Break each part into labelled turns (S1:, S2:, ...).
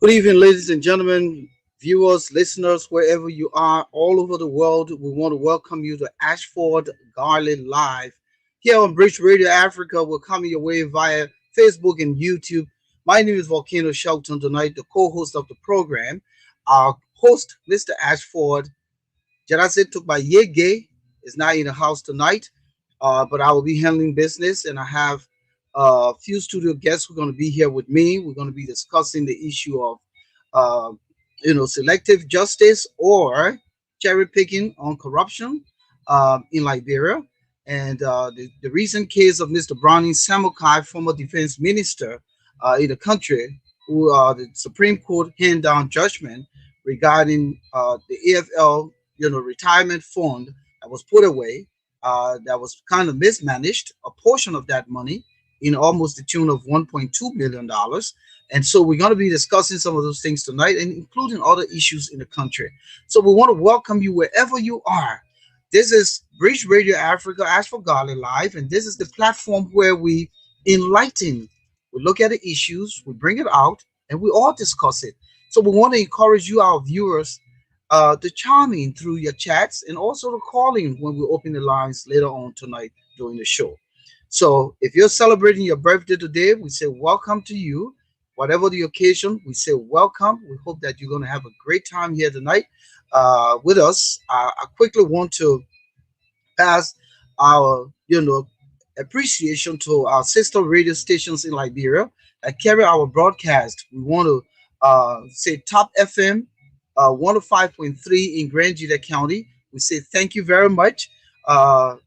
S1: Good evening, ladies and gentlemen, viewers, listeners, wherever you are, all over the world. We want to welcome you to Ashford Garley Live here on Bridge Radio Africa. We're coming your way via Facebook and YouTube. My name is Volcano Shelton tonight, the co-host of the program. Our host, Mr. Ashford, Jarase took by Yege, is not in the house tonight, but I will be handling business, and I have a few studio guests who are going to be here with me. We're going to be discussing the issue of, uh, selective justice or cherry picking on corruption in Liberia, and the recent case of Mr. Brownie Samukai, former defense minister in the country, who the Supreme Court hand down judgment regarding the AFL retirement fund that was put away, that was kind of mismanaged, a portion of that money in almost the tune of $1.2 million. And so we're going to be discussing some of those things tonight, and including other issues in the country. So we want to welcome you wherever you are. This is Bridge Radio Africa, Ashford Garley Live, and this is the platform where we enlighten. We look at the issues, we bring it out, and we all discuss it. So we want to encourage you, our viewers, to chime in through your chats, and also to call in when we open the lines later on tonight during the show. So if you're celebrating your birthday today, we say welcome to you. Whatever the occasion, we say welcome. We hope that you're going to have a great time here tonight with us. I quickly want to pass our, appreciation to our sister radio stations in Liberia that carry our broadcast. We want to say Top FM 105.3 in Grand Gila County. We say thank you very much. Uh,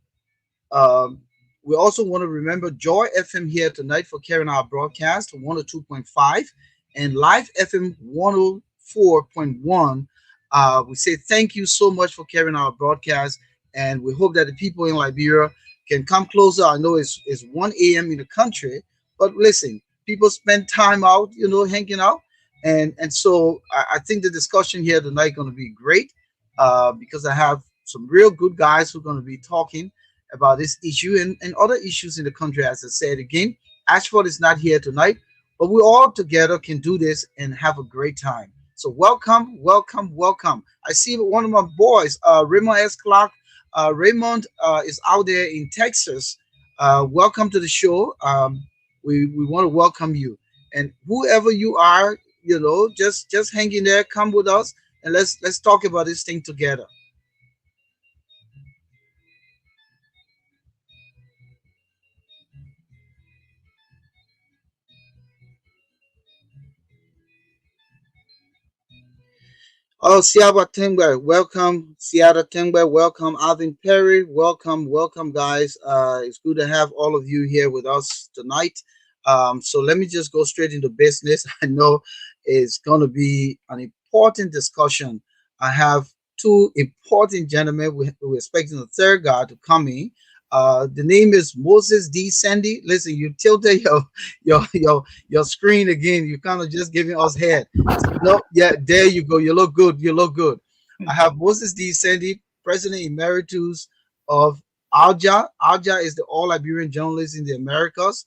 S1: um, we also want to remember Joy FM here tonight for carrying our broadcast 102.5 and Live FM 104.1. We say thank you so much for carrying our broadcast, and we hope that the people in Liberia can come closer. I know it's 1 a.m. in the country, but listen, people spend time out, hanging out. And so I think the discussion here tonight going to be great because I have some real good guys who are going to be talking about this issue and other issues in the country. As I said again, Ashford is not here tonight, but we all together can do this and have a great time. So welcome, welcome, welcome. I see one of my boys, Raymond S. Clark. Raymond is out there in Texas. Welcome to the show. We want to welcome you. And whoever you are, just hang in there, come with us, and let's talk about this thing together. Oh, Siaba Tengbe, welcome. Siaba Tengbe, welcome. Alvin Perry, welcome, welcome, guys. It's good to have all of you here with us tonight. So let me just go straight into business. I know it's going to be an important discussion. I have two important gentlemen. We're expecting a third guy to come in. The name is Moses D. Sandy. Listen, you tilted your screen again. You kind of just giving us head. No, yeah, there you go. You look good. You look good. I have Moses D. Sandy, President Emeritus of Alja. Alja is the All Liberian Journalists in the Americas.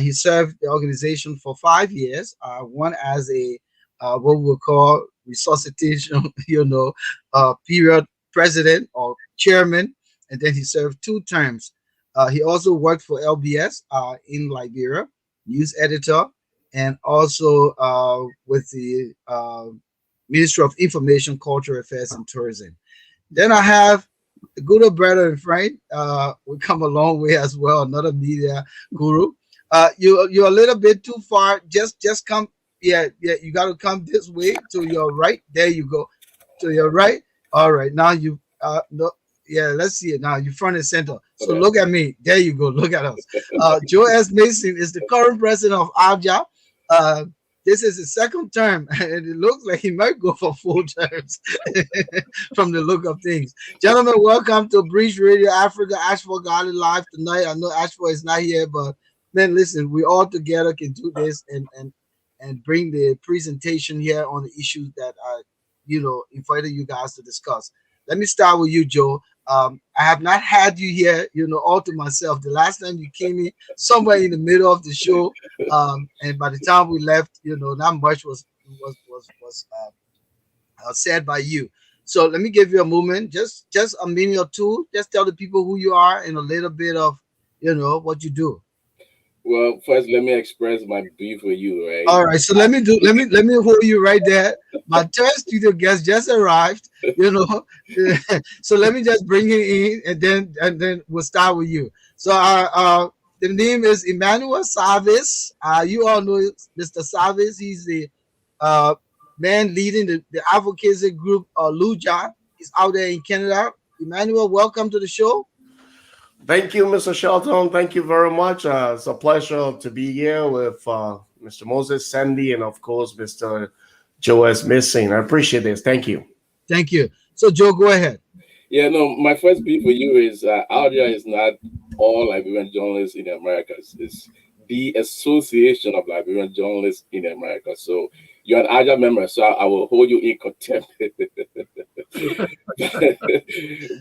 S1: He served the organization for 5 years. One as a what we call resuscitation, period president or chairman, and then he served 2 terms. He also worked for LBS in Liberia, news editor, and also with the Ministry of Information, Cultural Affairs, and Tourism. Then I have the good old brother and friend. We come a long way as well. Another media guru. You're a little bit too far. Just come. Yeah. You got to come this way to your right. There you go. To your right. All right, now you no, yeah, let's see it now. You front and center. So
S2: Okay.
S1: look at me. There you go. Look at us. Joe S. Mason is the current president of Aja. Uh, this is his second term, and it looks like he might go for full terms from the look of things. Gentlemen, welcome to Breach Radio Africa. Ashford Garley live tonight. I know Ashford is not here, but man, listen, we all together can do this and bring the presentation here on the issues that are invited you guys to discuss. Let me start with you, Joe. I have not had you here, all to myself. The last time you came in, somewhere in the middle of the show, and by the time we left, not much was said by you. So let me give you a moment, just a minute or two. Just tell the people who you are and a little bit of, what you do.
S2: Well, first, let me express my beef with you, right?
S1: All right, so let me hold you right there. My third studio guest just arrived, you know. So let me just bring him in, and then we'll start with you. So the name is Emmanuel Savice. You all know Mr. Savice. He's the uh man leading the advocacy group Luja. He's out there in Canada. Emmanuel, welcome to the show.
S3: Thank you, Mr. Shelton. Thank you very much. It's a pleasure to be here with Mr. Moses, Sandy, and of course, Mr. Joe S. Missing. I appreciate this. Thank you.
S1: Thank you. So Joe, go ahead.
S2: Yeah, no, my first beef with you is Audio is not all Liberian journalists in the Americas. It's the Association of Liberian Journalists in America. So you're an Aja member, so I will hold you in contempt.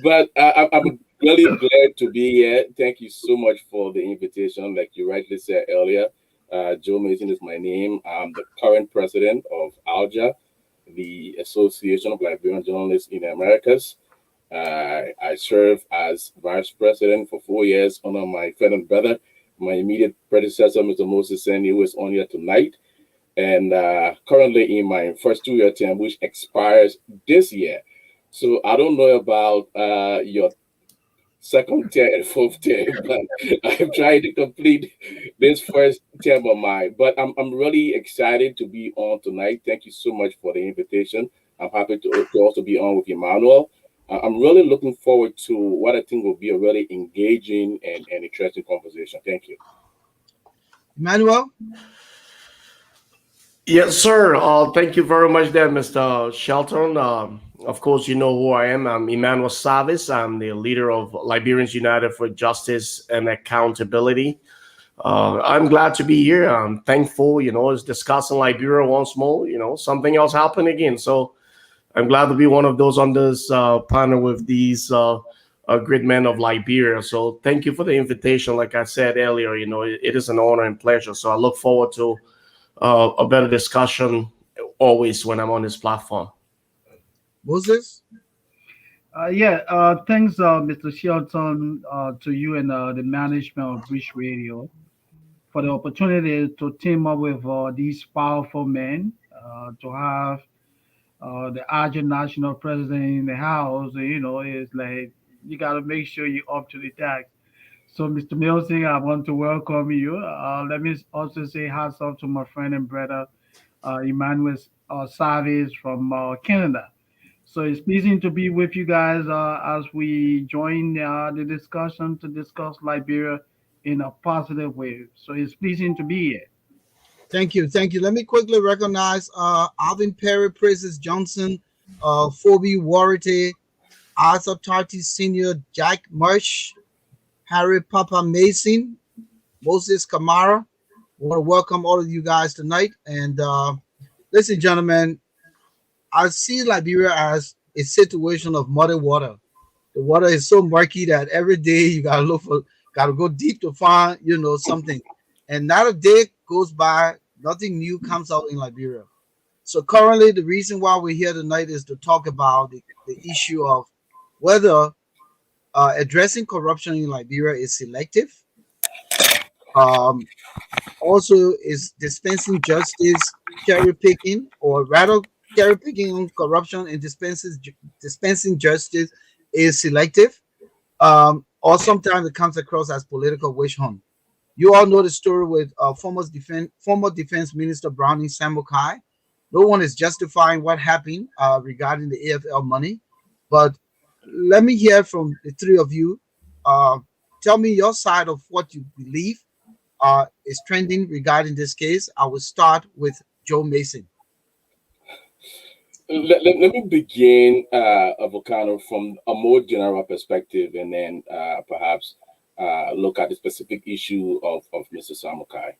S2: But I'm really glad to be here. Thank you so much for the invitation. Like you rightly said earlier, Joe Mason is my name. I'm the current president of ALJA, the Association of Liberian Journalists in the Americas. I served as vice president for 4 years under my friend and brother, my immediate predecessor, Mr. Moses Sandy, who is on here tonight. And currently in my first 2-year term, which expires this year. So I don't know about your second term and fourth term, but I'm trying to complete this first term of mine. But I'm really excited to be on tonight. Thank you so much for the invitation. I'm happy to also be on with Emmanuel. I'm really looking forward to what I think will be a really engaging and interesting conversation. Thank you.
S1: Emmanuel.
S3: Yes, sir. Thank you very much there, Mr. Shelton. Of course, you know who I am. I'm Emmanuel Savice. I'm the leader of Liberians United for Justice and Accountability. I'm glad to be here. I'm thankful, it's discussing Liberia once more. Something else happened again. So I'm glad to be one of those on this panel with these great men of Liberia. So thank you for the invitation. Like I said earlier, it is an honor and pleasure. So I look forward to a better discussion always when I'm on this platform.
S1: Moses?
S4: Thanks, Mr. Shelton, to you and the management of Bridge Radio for the opportunity to team up with these powerful men, to have the Argent national president in the house. It's like you got to make sure you're up to the task. So, Mr. Milsing, I want to welcome you. Let me also say hats off to my friend and brother, Emmanuel Savice from Canada. So it's pleasing to be with you guys as we join the discussion to discuss Liberia in a positive way. So it's pleasing to be here.
S1: Thank you. Thank you. Let me quickly recognize Alvin Perry, Praises Johnson, Phoebe Warity, Arthur Tarty Sr., Jack Marsh, Harry Papa Mason, Moses Kamara. I want to welcome all of you guys tonight. And listen, gentlemen, I see Liberia as a situation of muddy water. The water is so murky that every day you gotta go deep to find, something. And not a day goes by, nothing new comes out in Liberia. So currently, the reason why we're here tonight is to talk about the issue of whether addressing corruption in Liberia is selective. Um, Also, is dispensing justice cherry picking, or rather, cherry picking on corruption and dispensing justice is selective. Or sometimes it comes across as political witch hunt. You all know the story with former Defense Minister Brownie Samukai. No one is justifying what happened regarding the AFL money, But let me hear from the three of you. Uh, Tell me your side of what you believe is trending regarding this case. I will start with Joe Mason.
S2: Let me begin, Avocado, from a more general perspective, and then perhaps look at the specific issue of Mr. Samukai.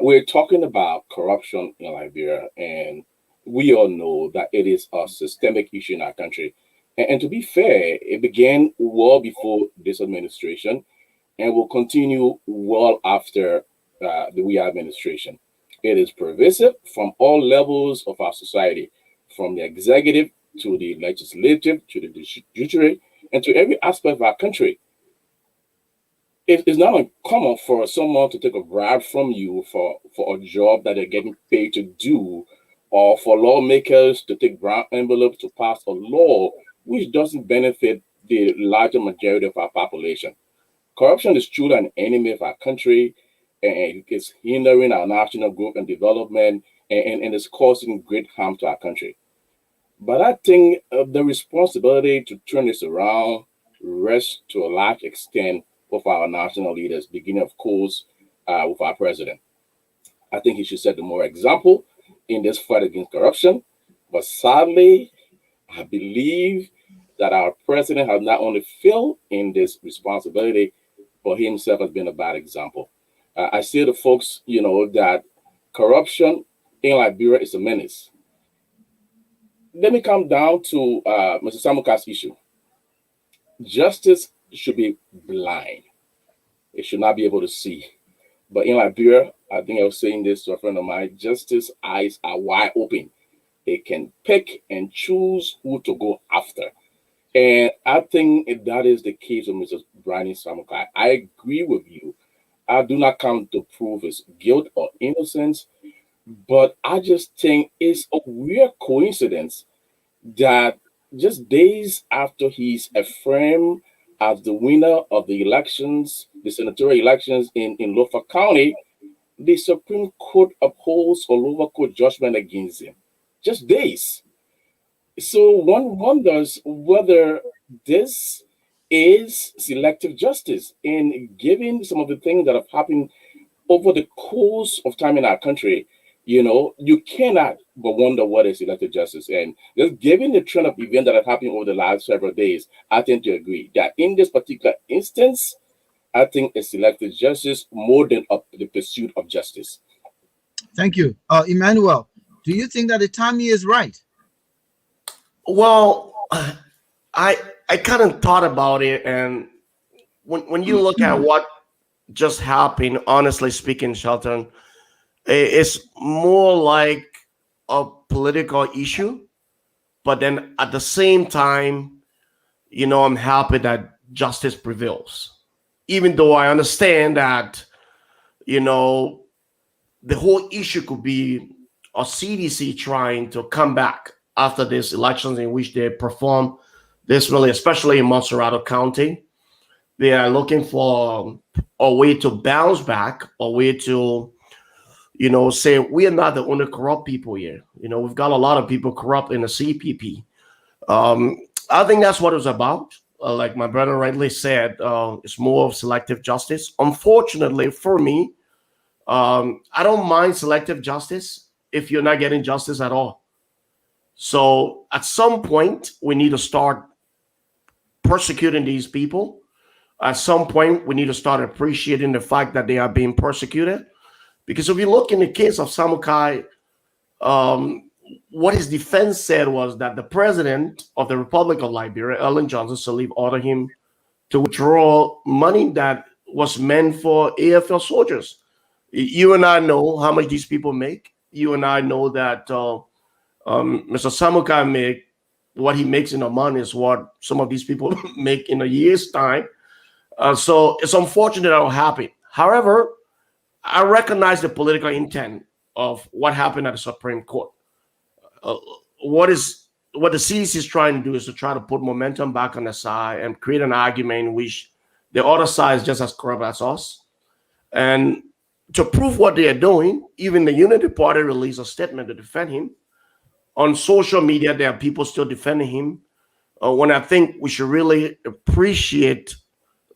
S2: We're talking about corruption in Liberia, and we all know that it is a systemic issue in our country. And to be fair, it began well before this administration and will continue well after the we administration. It is pervasive from all levels of our society, from the executive to the legislative to the judiciary and to every aspect of our country. It is not uncommon for someone to take a bribe from you for a job that they're getting paid to do, or for lawmakers to take brown envelopes to pass a law which doesn't benefit the larger majority of our population. Corruption is truly an enemy of our country, and it's hindering our national growth and development, and it's causing great harm to our country. But I think the responsibility to turn this around rests to a large extent with our national leaders, beginning, of course, with our president. I think he should set the more example in this fight against corruption. But sadly, I believe that our president has not only failed in this responsibility, but he himself has been a bad example. I say to folks, that corruption in Liberia is a menace. Let me come down to Mr. Samukai's issue. Justice should be blind. It should not be able to see. But in Liberia, I think I was saying this to a friend of mine, justice eyes are wide open. It can pick and choose who to go after. And I think that is the case with Mr. Brownie Samukai. I agree with you. I do not come to prove his guilt or innocence, but I just think it's a weird coincidence that just days after he's affirmed as the winner of the elections, the senatorial elections in Lofa County, the Supreme Court upholds a lower court judgment against him. Just days. So one wonders whether this is selective justice. And given some of the things that have happened over the course of time in our country, you cannot but wonder what is selective justice. And just given the trend of events that have happened over the last several days, I tend to agree that in this particular instance, I think it's selective justice more than the pursuit of justice.
S1: Thank you. Emmanuel, do you think that the timing is right?
S3: Well, I kind of thought about it, and when you look at what just happened, honestly speaking, Shelton, it's more like a political issue. But then at the same time, I'm happy that justice prevails, even though I understand that, the whole issue could be a CDC trying to come back after these elections in which they perform this really, especially in Montserrat County. They are looking for a way to bounce back, a way to, say we are not the only corrupt people here. We've got a lot of people corrupt in the CPP. I think that's what it's about. Like my brother rightly said, it's more of selective justice. Unfortunately for me, I don't mind selective justice if you're not getting justice at all. So at some point, we need to start persecuting these people. At some point, we need to start appreciating the fact that they are being persecuted. Because if you look in the case of Samukai, what his defense said was that the president of the Republic of Liberia, Ellen Johnson Sirleaf, ordered him to withdraw money that was meant for AFL soldiers. You and I know how much these people make. You and I know that Mr. Samukai make what he makes in a month is what some of these people make in a year's time. So it's unfortunate that will happen. However, I recognize the political intent of what happened at the Supreme Court. What the CDC is trying to do is to try to put momentum back on the side and create an argument in which the other side is just as corrupt as us. And to prove what they are doing, even the Unity Party released a statement to defend him. On social media, there are people still defending him. when I think we should really appreciate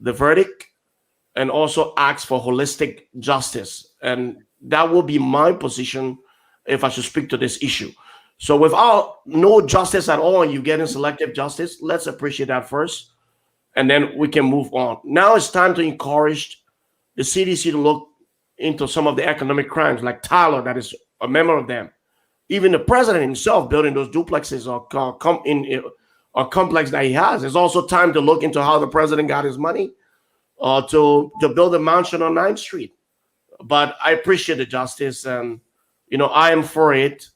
S3: the verdict and also ask for holistic justice. And that will be my position if I should speak to this issue. So without no justice at all and you getting selective justice, let's appreciate that first, and then we can move on. Now it's time to encourage the CDC to look into some of the economic crimes, like Tyler, that is a member of them. Even the president himself building those duplexes or a complex that he has. It's also time to look into how the president got his money to build a mansion on 9th Street. But I appreciate the justice, and I am for it,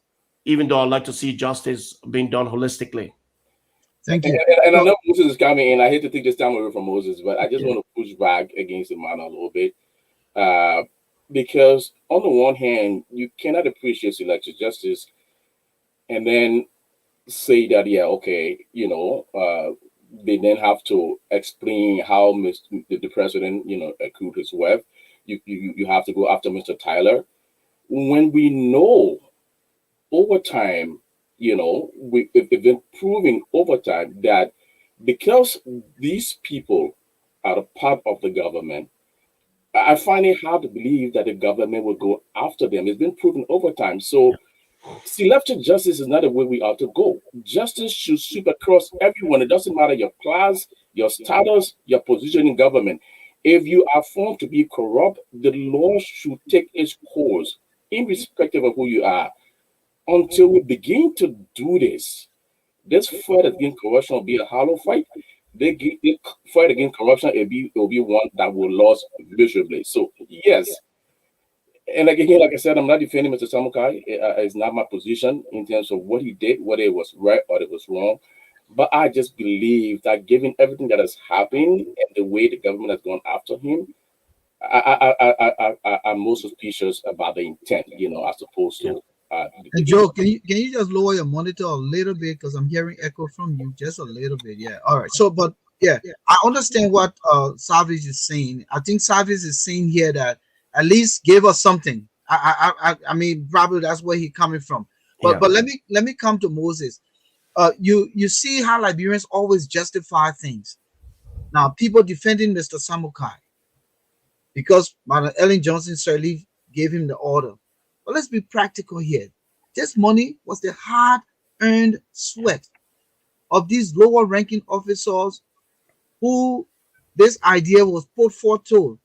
S3: even though I'd like to see justice being done holistically.
S1: Thank you.
S2: And I know Moses is coming in. I hate to take this time away from Moses, but I just want to push back against Emmanuel a little bit. Because on the one hand, you cannot appreciate selective justice and then say that, yeah, okay, they then have to explain how the president, accrued his wealth. You have to go after Mr. Tyler. When we know over time, we've been proving over time that because these people are a part of the government, I find it hard to believe that the government will go after them. It's been proven over time. So selective justice is not the way we ought to go. Justice should sweep across everyone. It doesn't matter your class, your status, your position in government. If you are found to be corrupt, the law should take its course, irrespective of who you are. Until we begin to do this fight against corruption will be a hollow fight. The fight against corruption will be one that will lose miserably. So yes, and again, like I said, I'm not defending Mr. Samukai. It's not my position in terms of what he did, whether it was right or it was wrong. But I just believe that given everything that has happened and the way the government has gone after him, I'm more suspicious about the intent, as opposed to.
S1: And Joe, can you just lower your monitor a little bit because I'm hearing echo from you just a little bit? Yeah. All right. So, but yeah, I understand what Savice is saying. I think Savice is saying here that at least give us something. I mean, probably that's where he's coming from. But let me come to Moses. You see how Liberians always justify things. Now, people defending Mr. Samukai because Madam Ellen Johnson Sirleaf gave him the order. But let's be practical here. This money was the hard-earned sweat of these lower-ranking officers who this idea was put forth to.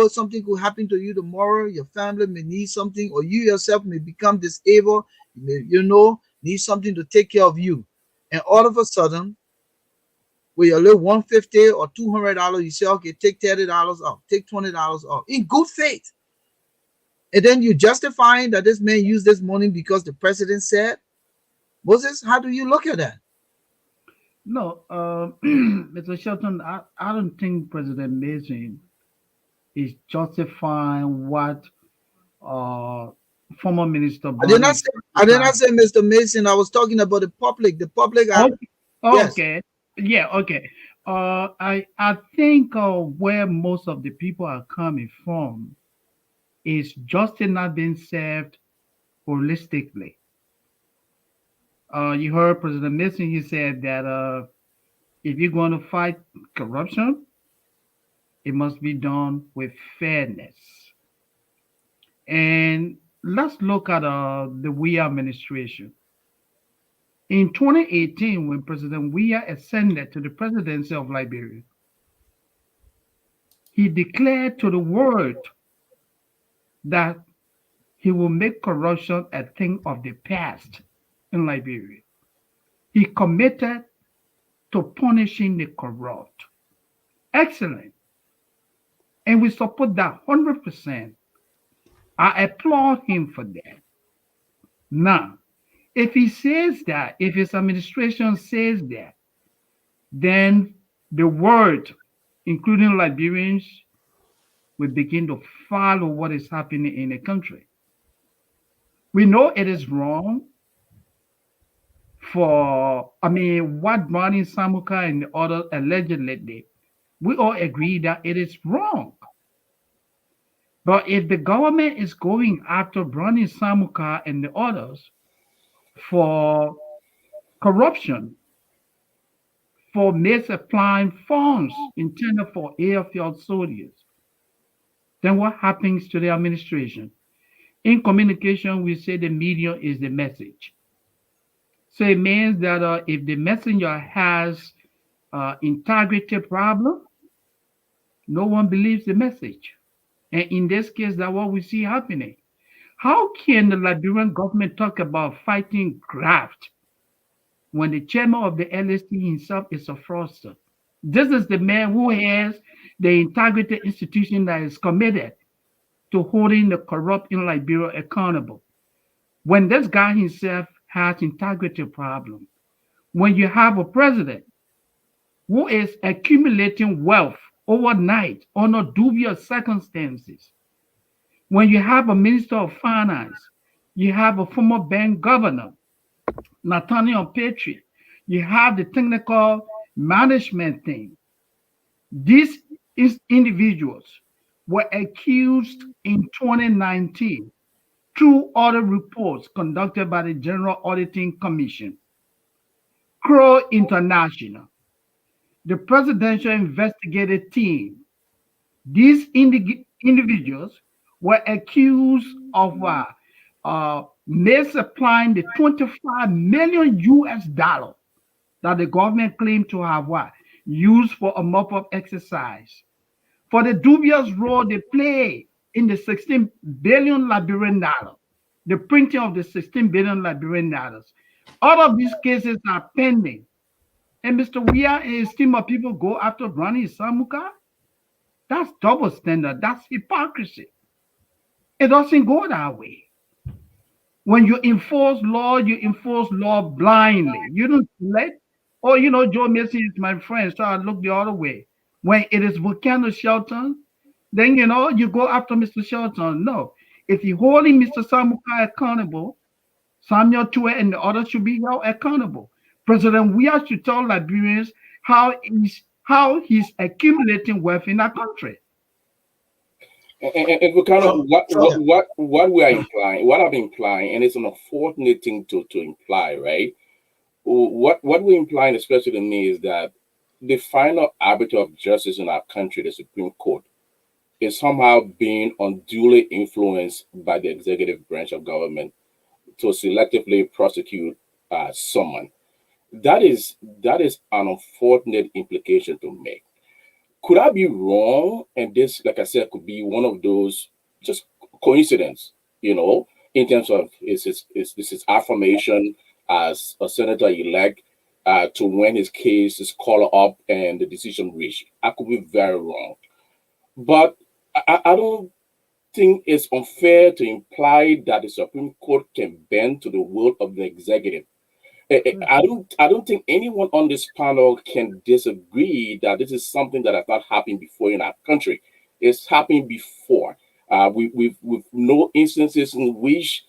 S1: Something could happen to you tomorrow. Your family may need something, or you yourself may become disabled. You may, need something to take care of you. And all of a sudden, with your little $150 or $200, you say, okay, take $30 off, take $20 off, in good faith. And then you justifying that this man used this money because the president said. Moses, how do you look at that?
S4: No, Mr. Shelton, I don't think President Mason is justifying what former Minister
S1: I did not say Mr. Mason. I was talking about the public. The public.
S4: Okay. Yeah. Okay. I think where most of the people are coming from is justice not being served holistically. You heard President Mason. He said that if you're going to fight corruption, it must be done with fairness. And let's look at the Weah administration. In 2018, when President Weah ascended to the presidency of Liberia, he declared to the world that he will make corruption a thing of the past in Liberia. He committed to punishing the corrupt. Excellent. And we support that 100%. I applaud him for that. Now, if he says that, if his administration says that, then the world, including Liberians, will begin to follow what is happening in the country. We know it is wrong what Brownie Samukai and the others allegedly did. We all agree that it is wrong. But if the government is going after Brownie Samukai and the others for corruption, for misapplying funds intended for airfield soldiers. Then what happens to the administration? In communication, we say the media is the message. So it means that if the messenger has integrity problem, no one believes the message. And in this case, that's what we see happening. How can the Liberian government talk about fighting graft when the chairman of the LST himself is a fraudster? This is the man who has the integrity institution that is committed to holding the corrupt in Liberia accountable. When this guy himself has integrity problem, when you have a president who is accumulating wealth overnight under dubious circumstances, when you have a minister of finance, you have a former bank governor, Nathaniel Petrie, you have the technical management thing. These individuals were accused in 2019 through audit reports conducted by the General Auditing Commission, Crow International, the Presidential Investigative Team. These individuals were accused of misapplying the 25 million US dollar that the government claimed to have used for a mop-up exercise, for the dubious role they play in the 16 billion Liberian dollar, the printing of the 16 billion Liberian dollars. All of these cases are pending. And Mr. Weah and his team of people go after Brownie Samukai. That's double standard. That's hypocrisy. It doesn't go that way. When you enforce law blindly. You don't let, oh, Joe Macy is my friend, so I look the other way. When it is Volcano Shelton, then, you go after Mr. Shelton. No. If you're holding Mr. Samukai accountable, Samuel Tue and the others should be held accountable. President Weah should tell Liberians how he's accumulating wealth in our country.
S2: And we kind of what we are implying, what I'm implying, and it's an unfortunate thing to imply, right? What we're implying, especially to me, is that the final arbiter of justice in our country, the Supreme Court, is somehow being unduly influenced by the executive branch of government to selectively prosecute someone. That is an unfortunate implication to make. Could I be wrong? And this, like I said, could be one of those just coincidence, in terms of his affirmation as a senator-elect to when his case is called up and the decision reached. I could be very wrong. But I don't think it's unfair to imply that the Supreme Court can bend to the will of the executive. I don't think anyone on this panel can disagree that this is something that has not happened before in our country. It's happened before. We've no instances in which,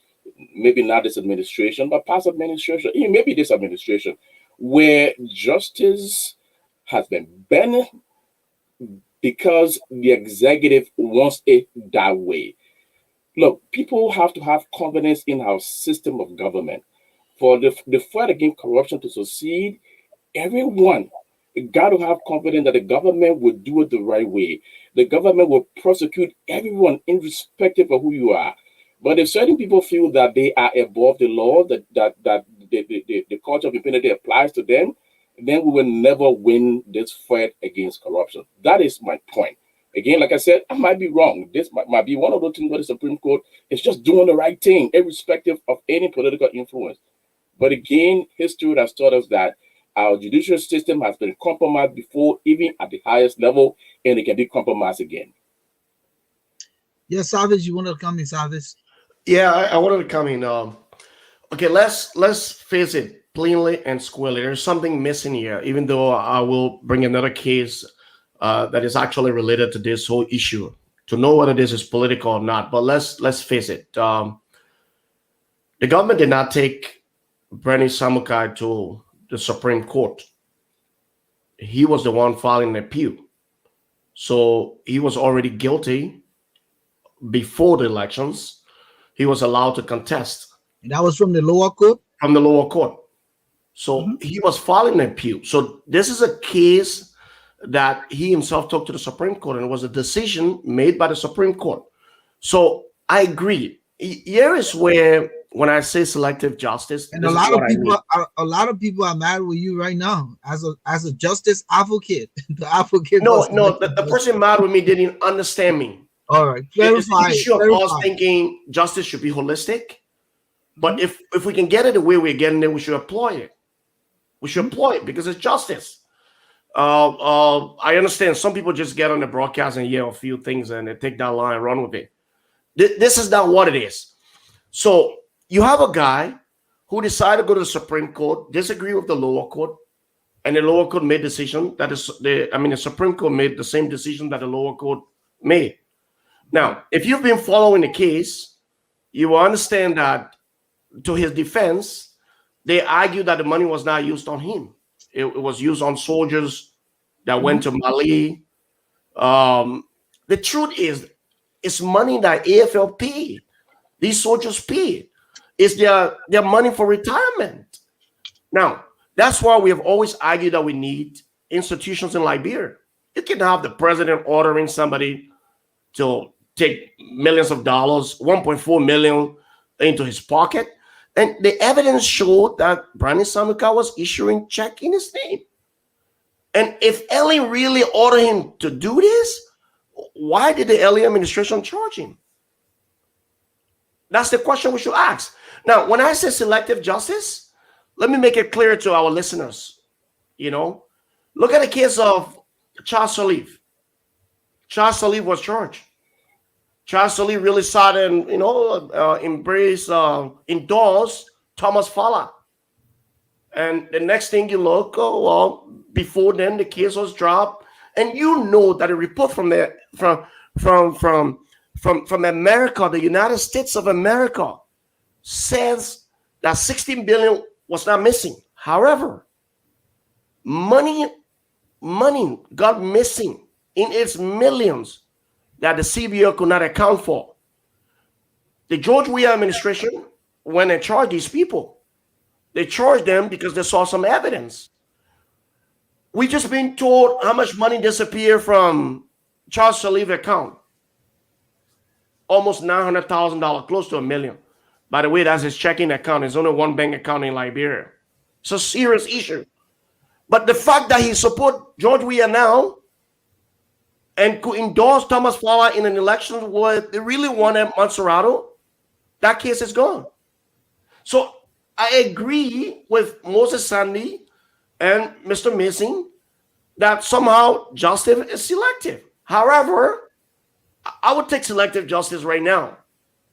S2: maybe not this administration, but past administration, maybe this administration, where justice has been bent because the executive wants it that way. Look, people have to have confidence in our system of government. For the fight against corruption to succeed, everyone got to have confidence that the government will do it the right way. The government will prosecute everyone irrespective of who you are. But if certain people feel that they are above the law, that the culture of impunity applies to them, then we will never win this fight against corruption. That is my point. Again, like I said, I might be wrong. This might be one of those things where the Supreme Court is just doing the right thing, irrespective of any political influence. But again, history has taught us that our judicial system has been compromised before, even at the highest level, and it can be compromised again.
S1: Yes, Savice, you want to come in, Savice?
S3: Yeah, I wanted to come in. Okay, let's face it plainly and squarely. There's something missing here, even though I will bring another case that is actually related to this whole issue to know whether this is political or not. But let's face it. The government did not take Brownie Samukai to the Supreme Court. He was the one filing an appeal. So he was already guilty before the elections. He was allowed to contest.
S1: That was from the lower court?
S3: From the lower court. So he was filing an appeal. So this is a case that he himself took to the Supreme Court, and it was a decision made by the Supreme Court. So I agree. Here is where, when I say selective justice,
S1: and a lot of people are mad with you right now as a justice advocate. The advocate.
S3: No, the person mad with me didn't understand me.
S1: All right,
S3: it's the issue of us thinking justice should be holistic. But if we can get it the way we're getting it, we should employ it. We should employ it because it's justice. I understand some people just get on the broadcast and yell a few things and they take that line and run with it. This is not what it is. So you have a guy who decided to go to the Supreme Court, disagree with the lower court, and the lower court made decision that is the Supreme Court made the same decision that the lower court made. Now, if you've been following the case, you will understand that to his defense, they argued that the money was not used on him. It was used on soldiers that went to Mali. The truth is, it's money that AFL paid. These soldiers paid. It's their money for retirement. Now, that's why we have always argued that we need institutions in Liberia. You can have the president ordering somebody to take millions of dollars, 1.4 million into his pocket. And the evidence showed that Brownie Samukai was issuing check in his name. And if Ellie really ordered him to do this, why did the Ellie administration charge him? That's the question we should ask. Now, when I say selective justice, let me make it clear to our listeners. Look at the case of Charles Saliv. Charles Saliv was charged. Charles Saliv really sought and endorse Thomas Fala. And the next thing you look, before then the case was dropped, and that a report from America, the United States of America, says that 16 billion was not missing. However, money got missing in its millions that the CBO could not account for. The George Weah administration went and charged these people. They charged them because they saw some evidence. We just been told how much money disappeared from Charles Saliv's account. Almost $900,000, close to $1 million. By the way, that's his checking account. There's only one bank account in Liberia. It's a serious issue. But the fact that he support George Weah now and could endorse Thomas Fala in an election where they really wanted Monserrato, that case is gone. So I agree with Moses Sandy and Mr. Missing that somehow justice is selective. However, I would take selective justice right now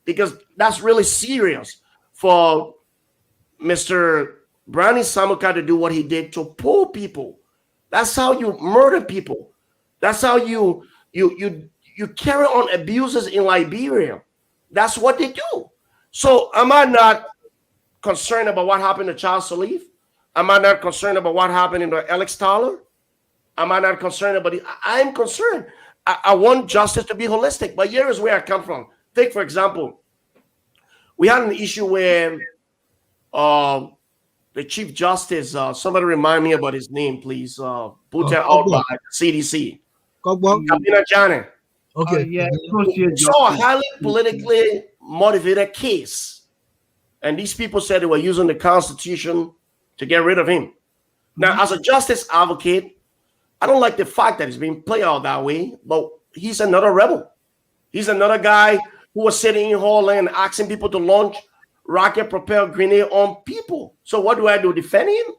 S3: because that's really serious for Mr. Brownie Samukai to do what he did to poor people. That's how you murder people. That's how you carry on abuses in Liberia. That's what they do. So am I not concerned about what happened to Charles Saliv? Am I not concerned about what happened to Alex Tyler? Am I not concerned about it? I am concerned. I want justice to be holistic. But here is where I come from. Take, for example, we had an issue where the Chief Justice, somebody remind me about his name, please. Put that out by CDC. Kabina Jane.
S1: Okay.
S3: So a highly politically motivated case. And these people said they were using the Constitution to get rid of him. Now, as a justice advocate, I don't like the fact that it's being played out that way, but he's another rebel. He's another guy who was sitting in Holland and asking people to launch rocket-propelled grenade on people. So what do I do? Defend him?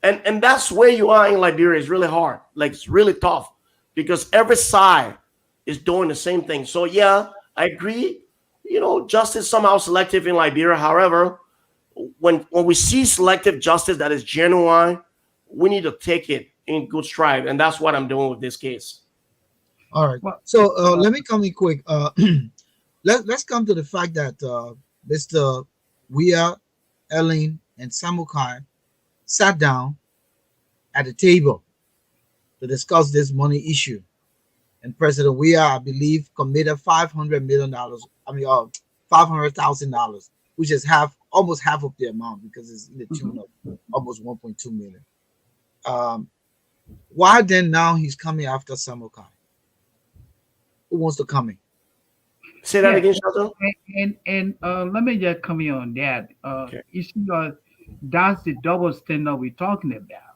S3: And that's where you are in Liberia. It's really hard. Like, it's really tough because every side is doing the same thing. So, yeah, I agree. Justice somehow selective in Liberia. However, when we see selective justice that is genuine, we need to take it in good stride. And that's what I'm doing with this case.
S1: All right. So let me come in quick. Let's come to the fact that Mr. Weah, Ellen, and Samukai sat down at the table to discuss this money issue. And President Weah, I believe, committed $500,000, which is half almost half of the amount because it's in the tune of almost 1.2 million. Why then now he's coming after Samukai? Who wants to come in?
S3: Say that
S4: Yeah,
S3: again, Shelton.
S4: and let me just come in on that.
S3: Okay.
S4: You see, that's the double standard we're talking about.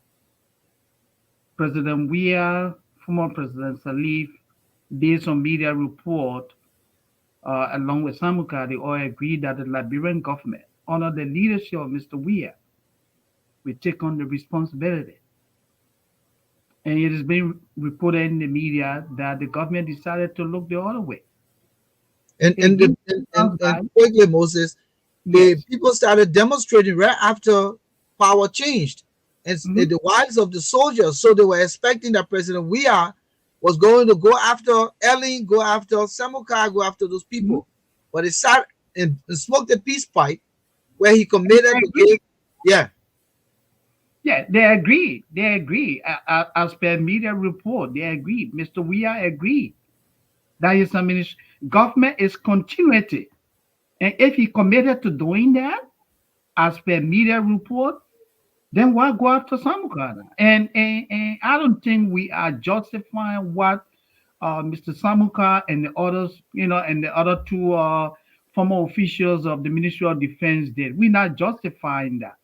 S4: President Weah, former President Salif, based on media report, along with Samuka, they all agreed that the Liberian government, under the leadership of Mr. Weah, will take on the responsibility. And it has been reported in the media that the government decided to look the other way.
S1: And
S4: It
S1: and
S4: gives
S1: the, and, and,
S4: sounds
S1: and
S4: like
S1: quickly, Moses, the
S4: yes.
S1: people started demonstrating right after power changed, and
S4: Mhm.
S1: the wives of the soldiers. So they were expecting that President Weah was going to go after Ellie, go after Samukai, go after those
S4: Mhm.
S1: people. But he sat and smoked a peace pipe where he
S4: And they
S1: committed to give.
S4: agree.
S1: Yeah.
S4: Yeah, they agree. They agree. As per media report, they agree. Mr. Weah agreed that his government is continuity. And if he committed to doing that, as per media report, then why go after Samukara? And I don't think we are justifying what Mr. Samuka and the others, and the other two former officials of the Ministry of Defense did. We're not justifying that.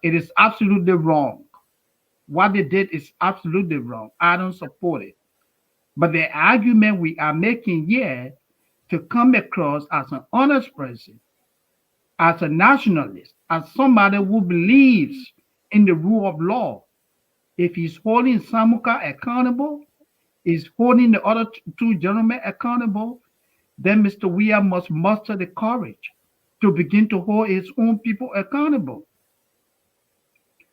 S4: It is absolutely wrong. What they did is absolutely wrong. I don't support it. But the argument we are making here to come across as an honest person, as a nationalist, as somebody who believes in the rule of law, if he's holding Samuka accountable, is holding the other two gentlemen accountable, then Mr. Weah must muster the courage to begin to hold his own people accountable.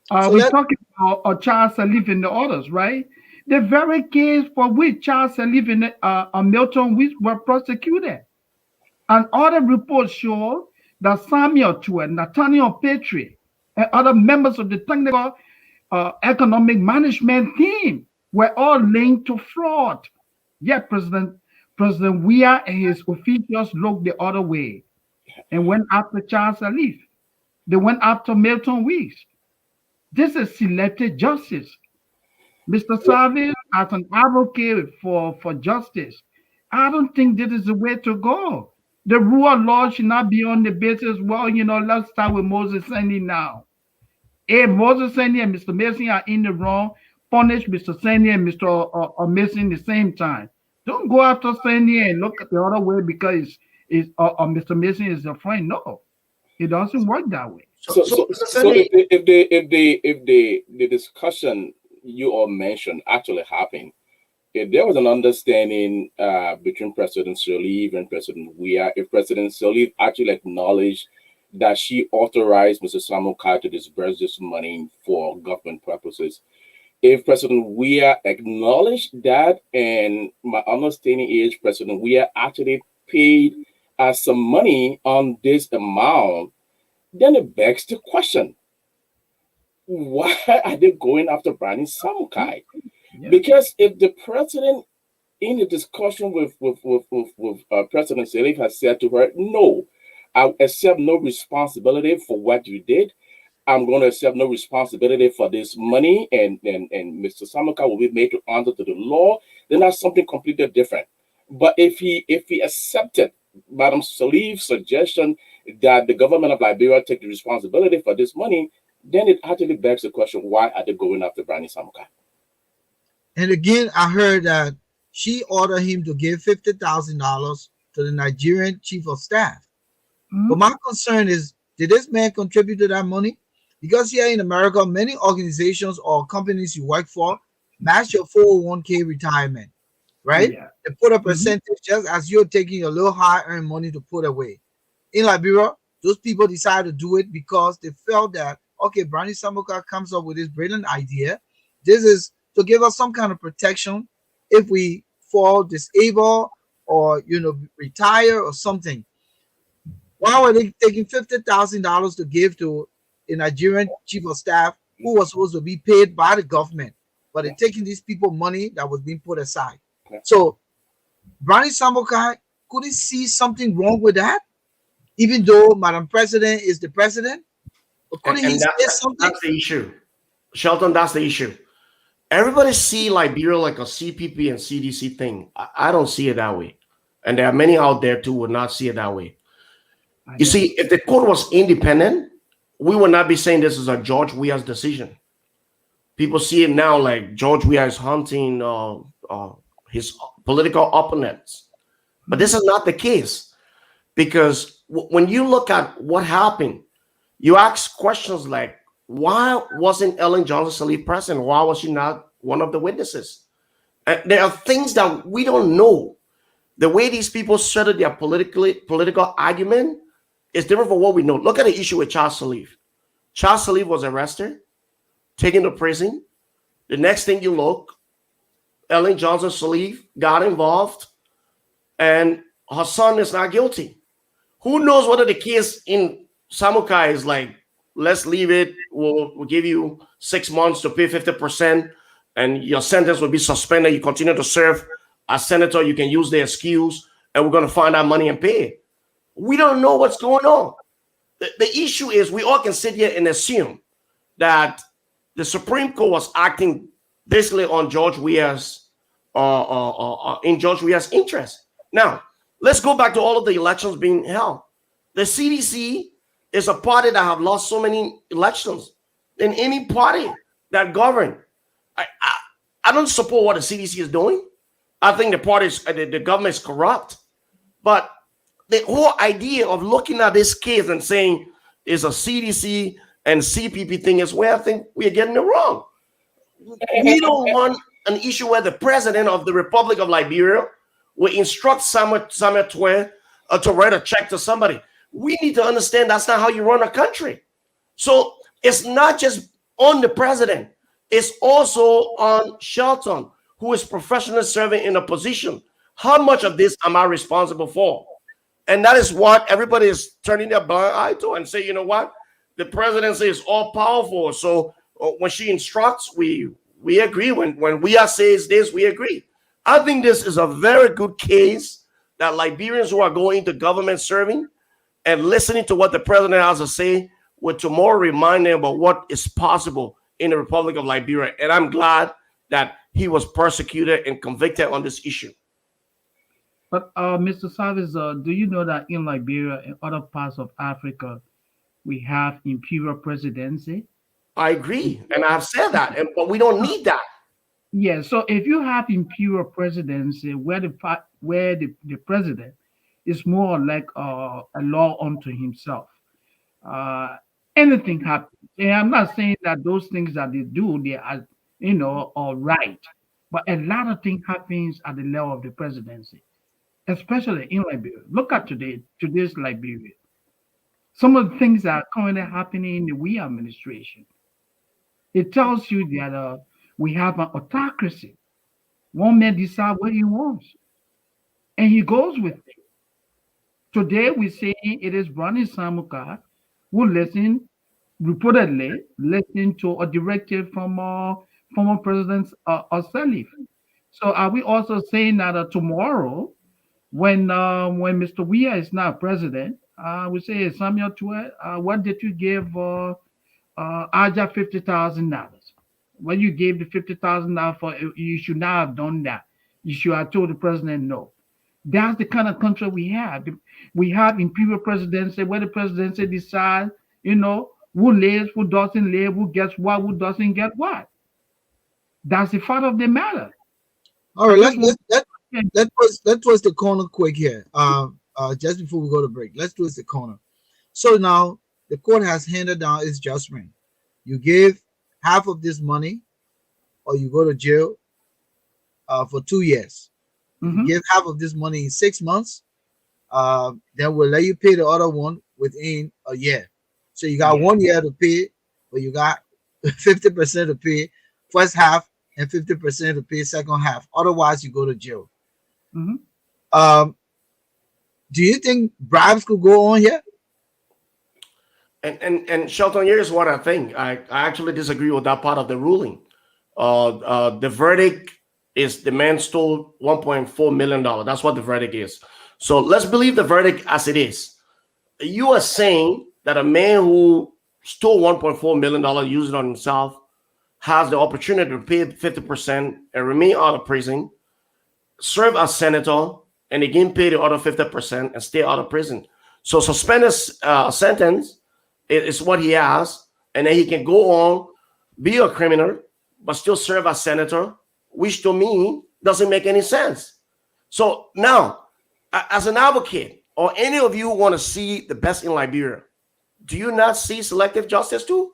S1: So
S4: We
S1: let
S4: talking about Charles Salif and the others, right? The very case for which Charles Salif and Milton which were prosecuted. And other reports show that Samuel Chua, Nathaniel Petrie, and other members of the technical economic management team were all linked to fraud. Yet President Weah and his officials looked the other way and went after Charles Salif. They went after Milton Weeks. This is selective justice. Mr. Savice, as an advocate for justice, I don't think this is the way to go. The rule of law should not be on the basis, well, let's start with Moses Sandy now. If Moses Sandy and Mr. Mason are in the wrong, punish Mr. Sandy and Mr. Mason the same time. Don't go after Sandy and look at the other way because Mr. Mason is a friend. No, it doesn't work that way.
S2: So,
S1: so
S2: so,
S1: Mr.
S2: so
S1: Sandy,
S2: if the discussion you all mentioned actually happened, if there was an understanding between President Sirleaf and President Weah, if President Sirleaf actually acknowledged that she authorized Mr. Samukai to disburse this money for government purposes, if President Weah acknowledged that, and my understanding is President Weah actually paid some money on this amount, then it begs the question, why are they going after Brownie Samukai?
S4: Yeah.
S2: Because if the president, in the discussion with President Sirleaf, has said to her, no, I accept no responsibility for what you did. I'm going to accept no responsibility for this money, and Mr. Samukai will be made to answer to the law, then that's something completely different. But if he accepted Madam Sirleaf's suggestion that the government of Liberia take the responsibility for this money, then it actually begs the question, why are they going after Brownie Samukai?
S1: and again, I heard that she ordered him to give $50,000 to the Nigerian chief of staff. But
S4: Mhm.
S1: my concern is, did this man contribute to that money? Because here in America, many organizations or companies you work for match your 401k retirement, right?
S4: Yeah.
S1: They put a
S4: Mhm.
S1: percentage just as you're taking a little high earned money to put away. In Liberia, those people decided to do it because they felt that, okay, Brownie Samuka comes up with this brilliant idea. This is to give us some kind of protection if we fall disabled or retire or something. Why were they taking $50,000 to give to a Nigerian chief of staff who was supposed to be paid by the government? But they're
S2: Yeah,
S1: taking these people money that was being put aside.
S2: yeah.
S1: So Brownie Samukai, could he see something wrong with that? even though Madam President is the president? But couldn't he
S3: And
S1: say something?
S3: that's the issue. Shelton, that's the issue. Everybody see Liberia like a CPP and CDC thing. I don't see it that way. And there are many out there too would not see it that way. You see, if the court was independent, we would not be saying this is a George Weah's decision. People see it now like George Weah is hunting his political opponents. But this is not the case, because when you look at what happened, you ask questions like, why wasn't Ellen Johnson Sirleaf present? Why was she not one of the witnesses? There are things that we don't know. The way these people started their political argument is different from what we know. Look at the issue with Charles Sirleaf. Charles Sirleaf was arrested, taken to prison. The next thing you look, Ellen Johnson Sirleaf got involved, and her son is not guilty. Who knows whether the case in Samukai is like, let's leave it, we'll give you 6 months to pay 50%, and your sentence will be suspended. You continue to serve as senator, you can use the excuse, and we're going to find that money and pay it. We don't know what's going on. The issue is we all can sit here and assume that the Supreme Court was acting basically on George Weah's in George Weah's interest. Now, let's go back to all of the elections being held. The CDC is a party that have lost so many elections than any party that govern. I don't support what the CDC is doing. I think the government is corrupt. But the whole idea of looking at this case and saying it's a CDC and CPP thing is where I think we are getting it wrong. We don't want an issue where the president of the Republic of Liberia will instruct Samuel Twe to write a check to somebody. We need to understand that's not how you run a country. So it's not just on the president. It's also on Shelton, who is professionally serving in a position. How much of this am I responsible for? And that is what everybody is turning their blind eye to and say, you know what? The presidency is all powerful. So when she instructs, we agree. When we says this, we agree. I think this is a very good case that Liberians who are going to government serving and listening to what the president has to say will tomorrow remind them about what is possible in the Republic of Liberia. And I'm glad that he was persecuted and convicted on this issue.
S4: But Mr. Savice, do you know that in Liberia and other parts of Africa, we have imperial presidency?
S3: I agree, and I've said that, but we don't need that.
S4: Yeah. So if you have imperial presidency, where the president is more like a law unto himself, anything happens. And I'm not saying that those things that they do, they are all right, but a lot of things happens at the level of the presidency, especially in Liberia. Look at today's Liberia. Some of the things that are currently happening in the Weah administration. It tells you that we have an autocracy. One man decides what he wants, and he goes with it. Today, we say it is Brownie Samukai who reportedly listened to a directive from former President Sirleaf. So are we also saying that tomorrow, when Mr. Weah is now president, we say, Samuel Twe, what did you give Aja $50,000? When you gave the $50,000 for, you should not have done that. You should have told the president no. That's the kind of country we have. We have imperial presidency where the presidency decides, who lives, who doesn't live, who gets what, who doesn't get what. That's the fact of the matter.
S1: All right, let's twist the corner quick here. Just before we go to break, let's twist the corner. So now the court has handed down its judgment. You give half of this money, or you go to jail for 2 years.
S4: Mm-hmm.
S1: You give half of this money in 6 months, then we'll let you pay the other one within a year. So you got 1 year to pay, but you got 50% to pay first half and 50% to pay second half. Otherwise, you go to jail.
S4: Mm-hmm.
S1: Do you think bribes could go on here?
S3: And Shelton, here's what I think. I actually disagree with that part of the ruling. The verdict is the man stole $1.4 million. That's what the verdict is. So let's believe the verdict as it is. you are saying that a man who stole $1.4 million, used it on himself, has the opportunity to pay 50% and remain out of prison, serve as senator, and again pay the other 50% and stay out of prison. So suspended sentence is what he has, and then he can go on, be a criminal, but still serve as senator, which to me doesn't make any sense. So now, as an advocate, or any of you want to see the best in Liberia, do you not see selective justice too?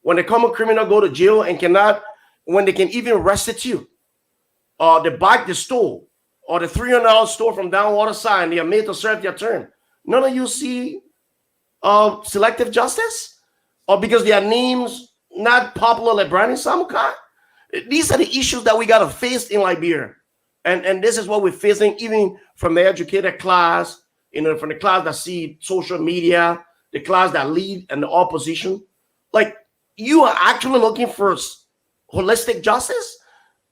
S3: When a common criminal go to jail and cannot, when they can even restitute, or the bike they stole, or the $300 store from down water side, and they are made to serve their term, none of you see selective justice? Or because their names not popular like Brownie Samukai? These are the issues that we got to face in Liberia. And this is what we're facing even from the educated class, from the class that see social media, the class that lead and the opposition. Like, you are actually looking for holistic justice,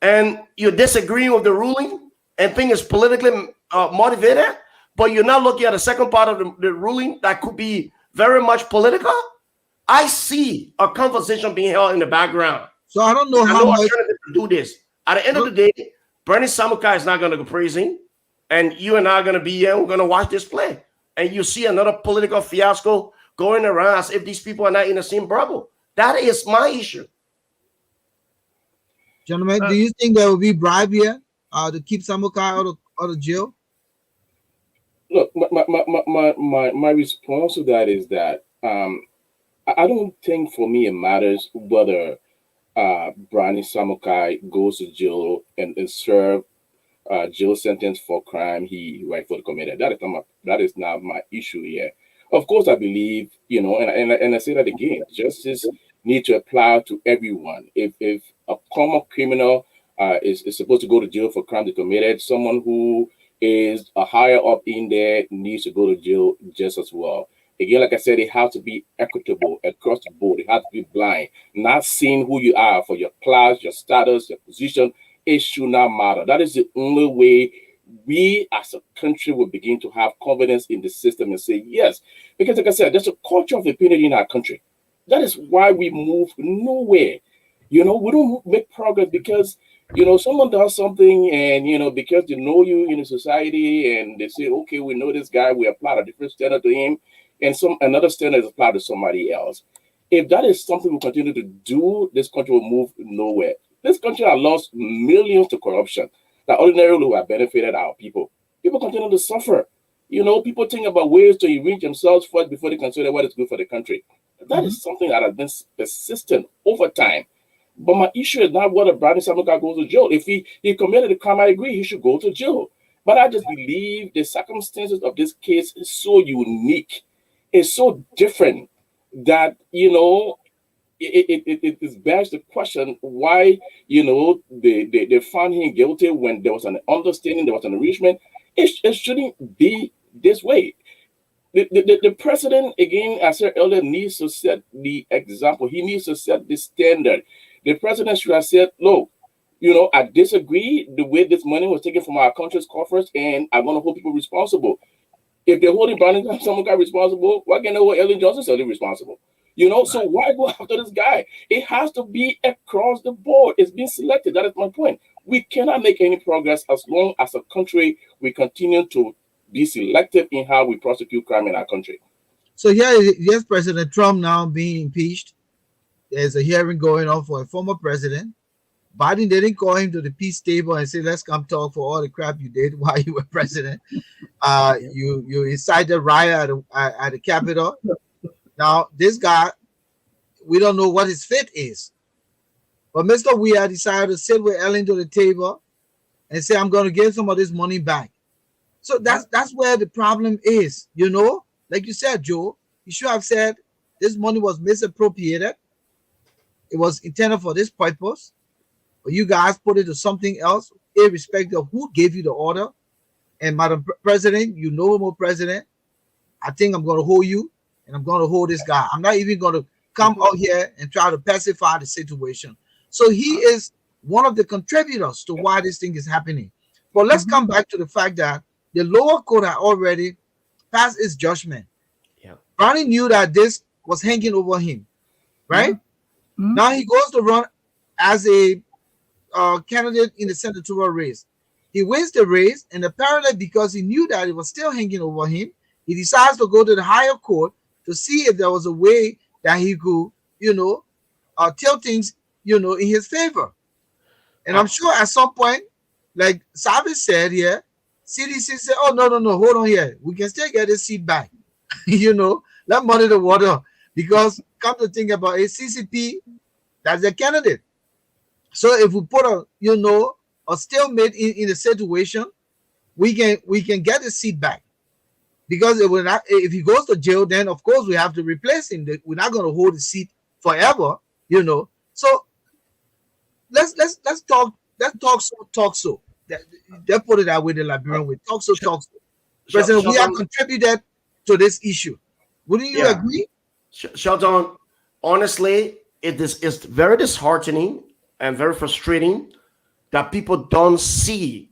S3: and you're disagreeing with the ruling and think it's politically motivated, but you're not looking at the second part of the ruling that could be very much political. I see a conversation being held in the background.
S1: So I don't know how much
S3: alternative to do this. At the end of the day, Brownie Samukai is not going to go praising, and you and I are going to be here. We're going to watch this play, and you see another political fiasco going around as if these people are not in the same bubble. That is my issue.
S1: Gentlemen, do you think there will be bribe here to keep Samukai out of jail?
S2: Look, my response to that is that I don't think for me it matters whether Brownie Samukai goes to jail and serve jail sentence for crime he rightfully committed. That is not my issue here. Of course, I believe, and I say that again, justice need to apply to everyone. If a common criminal is supposed to go to jail for crime they committed, someone who is a higher up in there needs to go to jail just as well. Again, like I said, it has to be equitable across the board. It has to be blind, not seeing who you are for your class, your status, your position. It should not matter. That is the only way we as a country will begin to have confidence in the system and say yes. Because like I said, there's a culture of impunity in our country. That is why we move nowhere. We don't make progress because, someone does something and, because they know you in a society and they say, okay, we know this guy, we apply a different standard to him, and another standard is applied to somebody else. If that is something we continue to do, this country will move nowhere. This country has lost millions to corruption that ordinarily would have benefited our people. People continue to suffer. People think about ways to enrich themselves first before they consider what is good for the country. That is something that has been persistent over time. But my issue is not whether Brownie Samukai goes to jail. If he committed a crime, I agree he should go to jail. But I just believe the circumstances of this case is so unique. It's so different that, it bears the question why, they found him guilty when there was an understanding, there was an enrichment. It shouldn't be this way. The president, again, as I said earlier, needs to set the example. He needs to set the standard. The president should have said, look, I disagree the way this money was taken from our country's coffers, and I'm going to hold people responsible. If they're holding Brownie Samukai responsible, why can't they hold Ellen Johnson responsible? So why go after this guy? It has to be across the board. It's been selected. That is my point. We cannot make any progress as long as a country we continue to be selective in how we prosecute crime in our country.
S1: So here's President Trump now being impeached. There's a hearing going on for a former president. Biden didn't call him to the peace table and say, let's come talk for all the crap you did while you were president. You incited riot at the Capitol. Now, this guy, we don't know what his fit is. But Mr. Weir decided to sit with Ellen to the table and say, I'm going to give some of this money back. So that's where the problem is, Like you said, Joe, you should have said this money was misappropriated. It was intended for this purpose. But you guys put it to something else, irrespective of who gave you the order. And Madam President, more president, I think I'm going to hold you and I'm going to hold this guy. I'm not even going to come out here and try to pacify the situation. So he is one of the contributors to why this thing is happening. But let's come back to the fact that the lower court had already passed its judgment. Brownie knew that this was hanging over him,
S4: Yeah.
S1: right? Now he goes to run as a candidate in the senatorial race. He wins the race, and apparently because he knew that it was still hanging over him, he decides to go to the higher court to see if there was a way that he could, tell things, in his favor. And I'm sure at some point, like Savice said here, CDC said, "Oh no, hold on here. We can still get this seat back." Let money the water, because come to think about it, CCP, that's the candidate. So if we put a stalemate in the situation, we can get the seat back. Because if he goes to jail, then of course we have to replace him. We're not going to hold the seat forever. So let's talk. Talk so. They put it that way. The Liberian way. Talk so. President, we have contributed to this issue. Wouldn't you agree?
S3: Sheldon, honestly, it's very disheartening and very frustrating that people don't see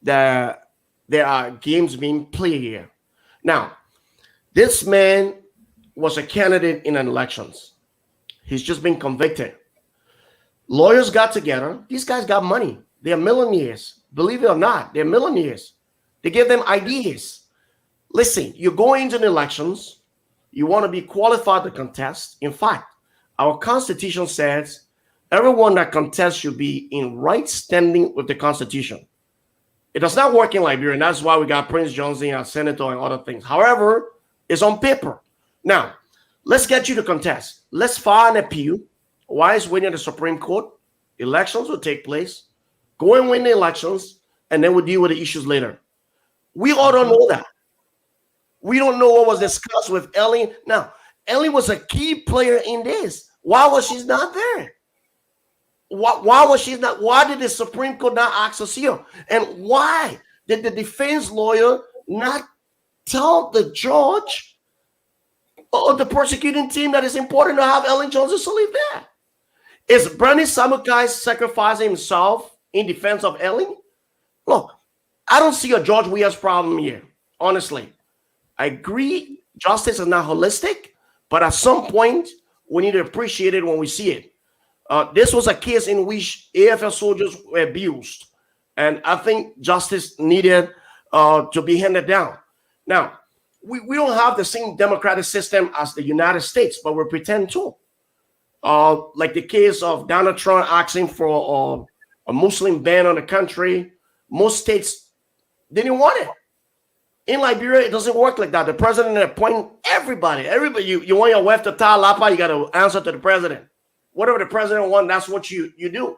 S3: that there are games being played here. Now, this man was a candidate in an elections. He's just been convicted. Lawyers got together. These guys got money. They're millionaires. Believe it or not, they're millionaires. They give them ideas. Listen, you go into the elections. You want to be qualified to contest. In fact, our Constitution says everyone that contests should be in right standing with the Constitution. It does not work in Liberia, and that's why we got Prince Johnson, our senator, and other things. However, it's on paper. Now, let's get you to contest. Let's file an appeal. Why is waiting at the Supreme Court? Elections will take place. Go and win the elections, and then we'll deal with the issues later. We all don't know that. We don't know what was discussed with Ellie. Now, Ellie was a key player in this. Why was she not there? Why was she not? Why did the Supreme Court not ask us here? And why did the defense lawyer not tell the judge or the prosecuting team that it's important to have Ellen Johnson to live there? Is Brownie Samukai sacrificing himself in defense of Ellen? Look, I don't see a George Weah's problem here, honestly. I agree justice is not holistic, but at some point, we need to appreciate it when we see it. This was a case in which AFL soldiers were abused, and I think justice needed to be handed down. Now, we don't have the same democratic system as the United States, but we pretend to. Like the case of Donald Trump asking for a Muslim ban on the country, most states didn't want it. In Liberia, it doesn't work like that. The president appoints everybody. You want your wife to tie lapa, you got to answer to the president. Whatever the president wants, that's what you do.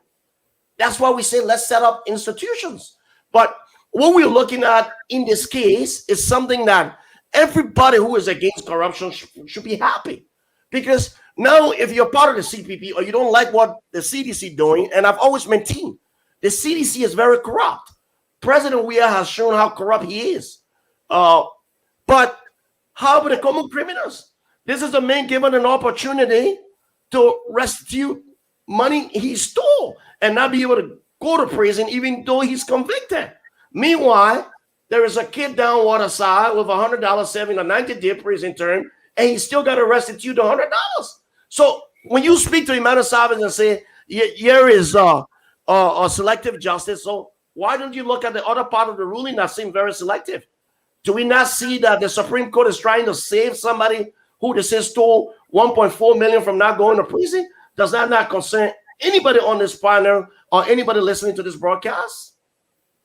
S3: That's why we say let's set up institutions. But what we're looking at in this case is something that everybody who is against corruption should be happy. Because now if you're part of the CPP or you don't like what the CDC doing, and I've always maintained, the CDC is very corrupt. President Weah has shown how corrupt he is. But how about the common criminals? This is a man given an opportunity to restitute money he stole and not be able to go to prison even though he's convicted. Meanwhile, there is a kid down Waterside with $100 serving a 90-day prison term, and he still got to restitute the $100. So when you speak to Emmanuel Savice and say, here is a selective justice, so why don't you look at the other part of the ruling that seems very selective? Do we not see that the Supreme Court is trying to save somebody who they say stole 1.4 million from not going to prison? Does that not concern anybody on this panel or anybody listening to this broadcast?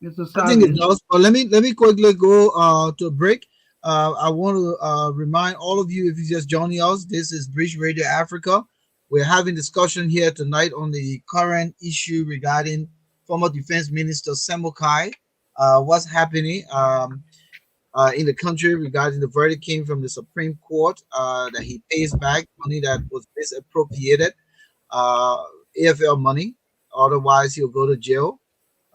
S1: I think it does. But let me quickly go to a break. I want to remind all of you, if you just joining us, this is Bridge Radio Africa. We're having discussion here tonight on the current issue regarding former Defense Minister Samukai. What's happening in the country regarding the verdict came from the Supreme Court that he pays back money that was misappropriated, AFL money. Otherwise, he'll go to jail.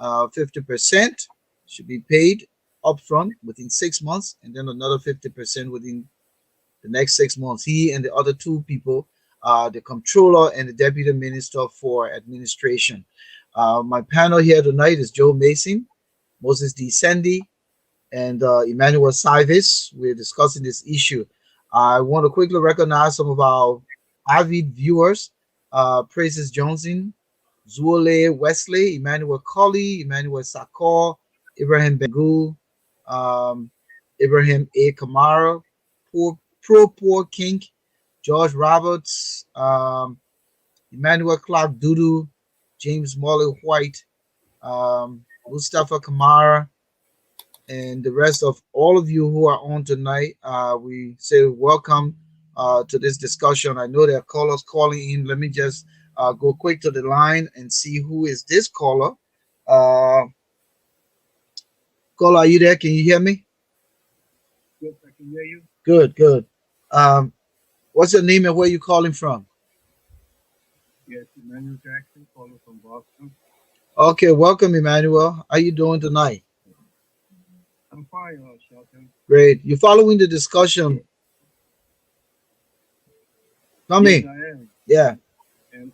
S1: 50% should be paid upfront within 6 months, and then another 50% within the next 6 months. He and the other two people, the controller and the deputy minister for administration. My panel here tonight is Joe Mason, Moses D. Sandy, and Emmanuel Savice. We're discussing this issue. I want to quickly recognize some of our avid viewers. Praises Johnson, Zuole Wesley, Emmanuel Colley, Emmanuel Sakor, Ibrahim Bengu, um, Ibrahim A. Kamara, Poor King, George Roberts, Emmanuel Clark Dudu, James Molly White, Mustafa Kamara, and the rest of all of you who are on tonight. We say welcome to this discussion. I know there are callers calling in. Let me just go quick to the line and see who is this caller. Uh, Caller, are you there? Can you hear me?
S5: Yes, I can hear you.
S1: Good, good. Um, what's your name and where you calling from?
S5: Yes, Emmanuel Jackson, calling from Boston.
S1: Okay, welcome, Emmanuel. How you doing tonight?
S5: I'm fine, Shelton.
S1: Great. You following the discussion? Come
S5: Yes,
S1: in.
S5: I am.
S1: Yeah.
S5: And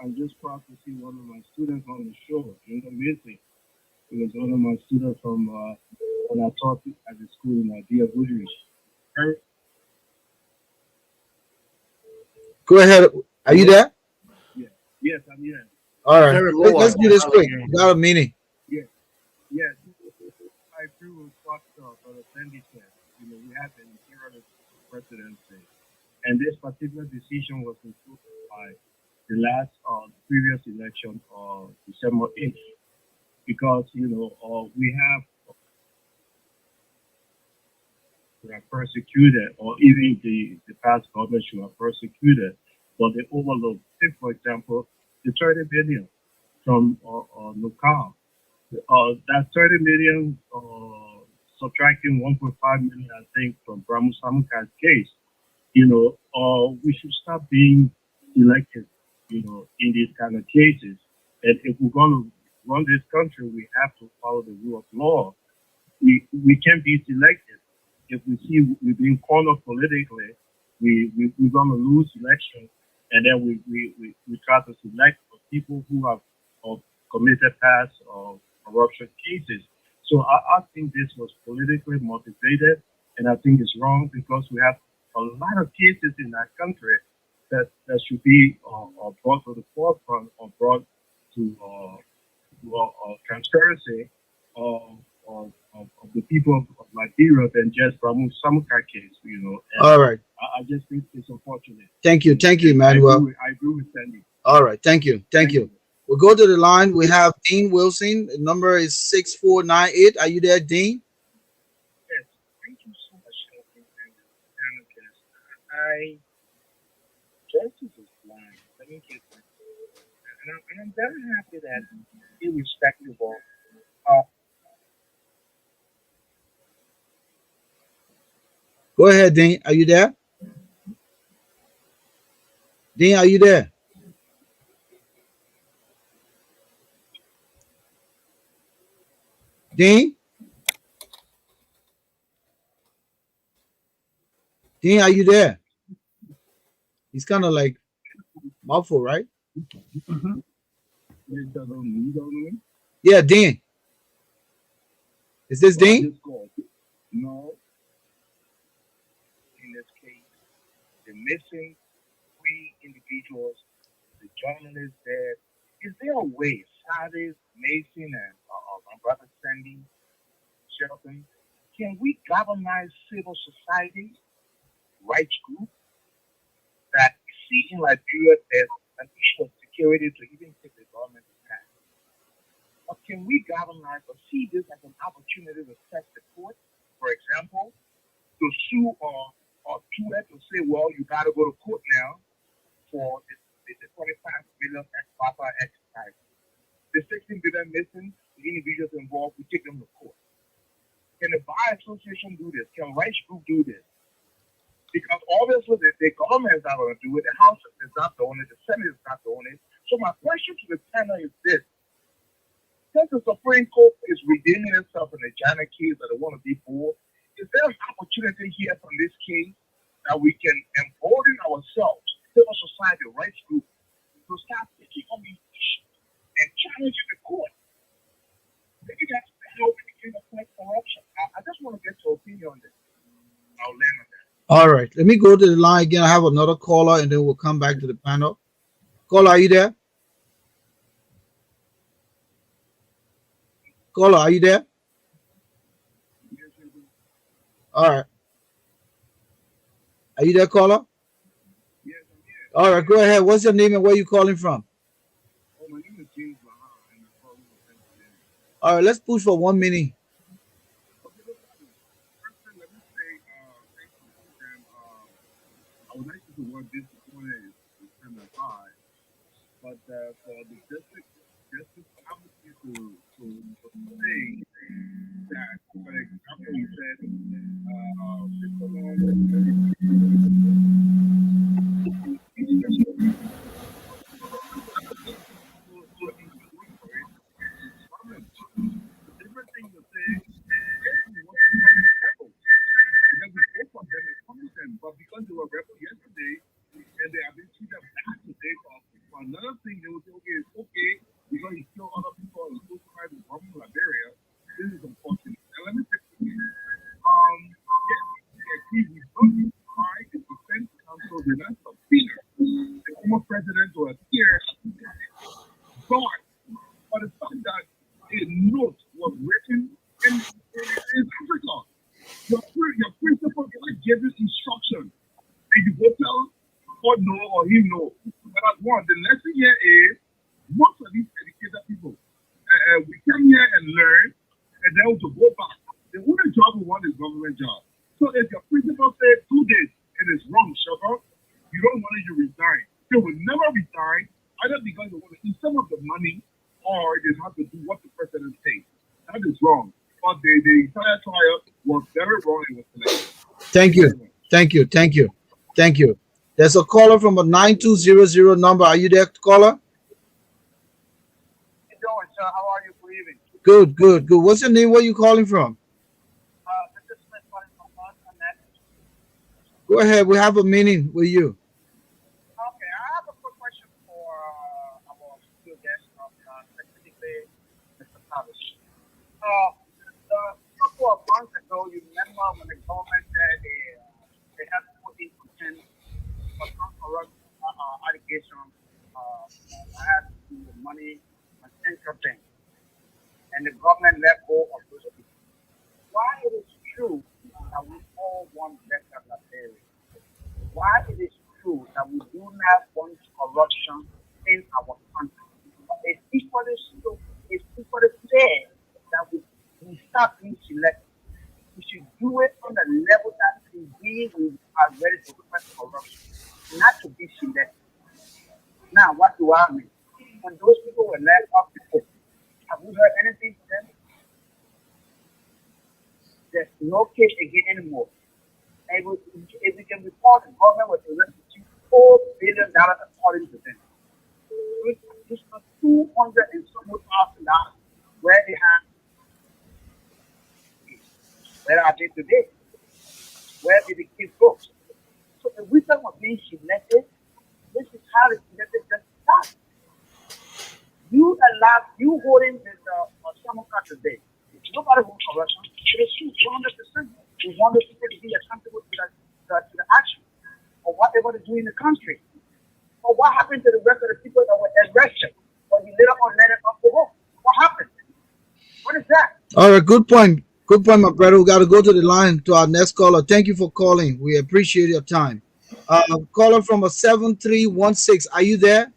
S5: I'm just proud to see one of my students on the show. You know, amazing. It was one of my students from when I taught at the school in Dear Woodridge.
S1: Go ahead. Are you there?
S5: Yeah. Yes, I'm here.
S1: All right.
S3: Very low.
S1: Let's do this quick. We got a minute.
S5: Yes. Yes. I agree with what Brother Sandy said. You know, we had an imperial presidency. And this particular decision was influenced by the last previous election of December 8th. Because, you know, we are persecuted, or even the past government should have persecuted, but they overlooked. Take, for example, the 30 billion from Nukal. That 30 million subtracting 1.5 million, I think, from Brownie Samukai's case, you know, we should stop being elected, you know, in these kind of cases. And if we're going to run this country, we have to follow the rule of law. We can't be selective. If we see we're being cornered politically, we're going to lose election. And then we try to select people who have committed past corruption cases. So I think this was politically motivated, and I think it's wrong because we have a lot of cases in that country that should be brought to the forefront or brought to transparency of the people of Liberia than just Brownie Samukai case, you know. And
S1: All right.
S5: I just think it's unfortunate.
S1: Thank you. Thank you, Emmanuel.
S5: I agree with Sandy.
S1: All right. Thank you. Thank you. We'll go to the line. We have Dean Wilson. The number is 6498. Are you there, Dean?
S6: Yes, thank you so much, Shelton and panelists. I justice is blind. Let me get that. And I'm very happy that, irrespective of how
S1: Go ahead, Dean. Are you there? Dean, are you there? Dean? Dean, are you there? He's kind of like muffled, right?
S4: Mhm.
S5: You don't know?
S1: Yeah, Dean. Is this
S5: Well, I
S1: Dean?
S5: just called. No,
S6: in this case, the missing three individuals, the journalists there, is there a way, Savis, Mason, and my brother Sandy, Shelton, can we galvanize civil society, rights group that see in Liberia as an issue of security to even take the government to task? Or can we galvanize or see this as an opportunity to test the court, for example, to sue or to it to say, well, you got to go to court now for the 25 million ex-papa exercise. The 16 billion missing, the individuals involved, we take them to court. Can the bar association do this? Can rights group do this? Because obviously the government is not going to do it, the House is not doing it, the Senate is not doing it. So my question to the panel is this. Since the Supreme Court is redeeming itself in the Jana case that they want to be for, is there an opportunity here from this case that we can embolden ourselves, civil society, rights group, to start taking on these issues and challenging the court? Maybe that's how we can fight corruption. I just want to get your opinion on this. I'll land on that.
S1: All right, let me go to the line again. I have another caller, and then we'll come back to the panel. Caller, are you there? Caller, are you there? All right, are you there, caller?
S6: Yes, I'm here.
S1: All right, go ahead. What's your name and where you calling from?
S6: Oh, my name is James Bahar, and I'm calling from Pennsylvania.
S1: All right, let's push for 1 minute.
S6: Okay, no problem. First thing, let me say thank you. And I would like to say what this morning is kind of high, but for the justice advocate to say that, for example, he said, this alone is so he's going for it, is a problem. The different thing to say, yes, we want to punish rebels because we both of them are competent, but because they were rebels yesterday and they have been treated bad today for another thing, they will say, okay, it's okay because he killed other people and still tried to bomb Liberia. This is unfortunate. And let me say this. Yes, we don't try the defense council, we're not subpoena the former president to appear, but for the fact that a note was written in Africa, your principal cannot give you instruction, and you go tell God no or him no. But that's one. The lesson here is most of these educated people, we come here and learn, and then to go back. The only job we want is government job. So if your principal says 2 days, it is wrong, sugar. You don't want it, you resign. They will never resign, either because they want to eat some of the money or they have to do what the president says. That is wrong. But the entire trial was very wrong and was selected.
S1: Thank
S6: Thank you
S1: you.
S6: very much.
S1: Thank you. Thank you. Thank you. There's a caller from a 9200 number. Are you there, caller?
S6: How you doing, sir? How are you? Good evening.
S1: Good, good, good. What's your name? Where you calling from?
S6: This is Smith calling from Boston.
S1: Go ahead. We have a meeting with you.
S6: Okay, I have a quick question for our studio guest, specifically Mr. Savice. A couple of months ago, you remember when the government said they have to put in content for some corrupt allegations that has to do with money and central bank, and the government let go of those people. Why it is true that we all want better Liberia? Why it is true that we do not want corruption in our country? It's equally so. It's equally fair that we start being selective. We should do it on the level that we are ready to fight corruption, not to be selective. Now, what do I mean? When those people were let off before, have we heard anything from them? There's no case again anymore. And if we can report the government was able to receive $4 billion according to them. With additional 200 and some more $1,000 where they have, where are they today? Where did the kids go? So if we talk about being selected, this is how the selected just starts. You holding this Samukai today. Nobody wants corruption. It is true, 100%. We want the people to be accountable to the action or whatever they do in the country. But what happened to the rest of the people that were arrested or you later on let them off the hook? What happened? What is that?
S1: All right. Good point. Good point, my brother. We got to go to the line to our next caller. Thank you for calling. We appreciate your time. Caller from a 7316. Are you there?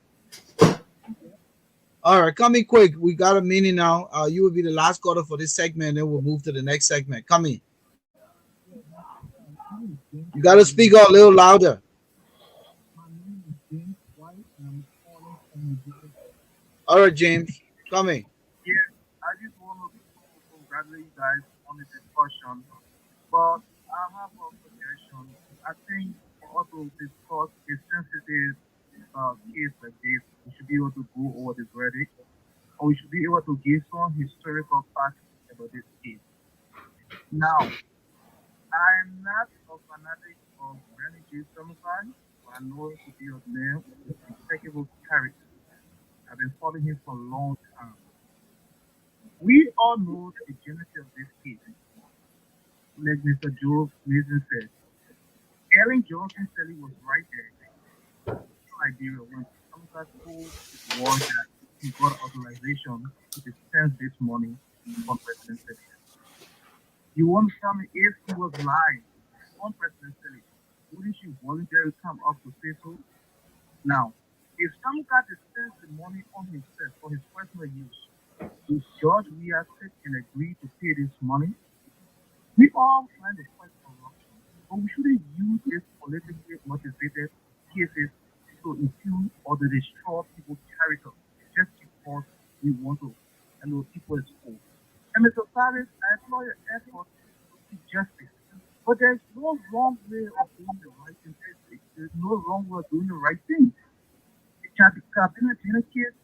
S1: All right, come in quick. We got a meeting now. You will be the last caller for this segment, and then we'll move to the next segment. Come in. You got to speak a little louder. All right, James. Come in.
S6: Yes, I just want to congratulate you guys on the discussion. But I have a suggestion. I think for us to discuss a sensitive case like this, we should be able to go over the verdict, or we should be able to give some historical facts about this case. Now, I'm not a fanatic of Brownie Samukai, but I know him to be a man with impeccable character. I've been following him for a long time. We all know the genesis of this case. Like Mr. Joe Mason said, Aaron Johnson said he was right there in Liberia when Samuka told his ward that he got authorization to dispense this money from President Savice. You want to tell me if he was lying on President Savice, wouldn't you voluntarily come up to say so? Now, if Samuka dispensed the money on himself for his personal use, if George Weah sit and agree to pay this money, we all trying to fight corruption, but we shouldn't use this politically motivated cases to impugn or to destroy people's character just because we want to people is old. And Mr. Savice, I applaud your effort to seek justice. But there's no wrong way of doing the right thing. There's no wrong way of doing the right thing. The cabinet case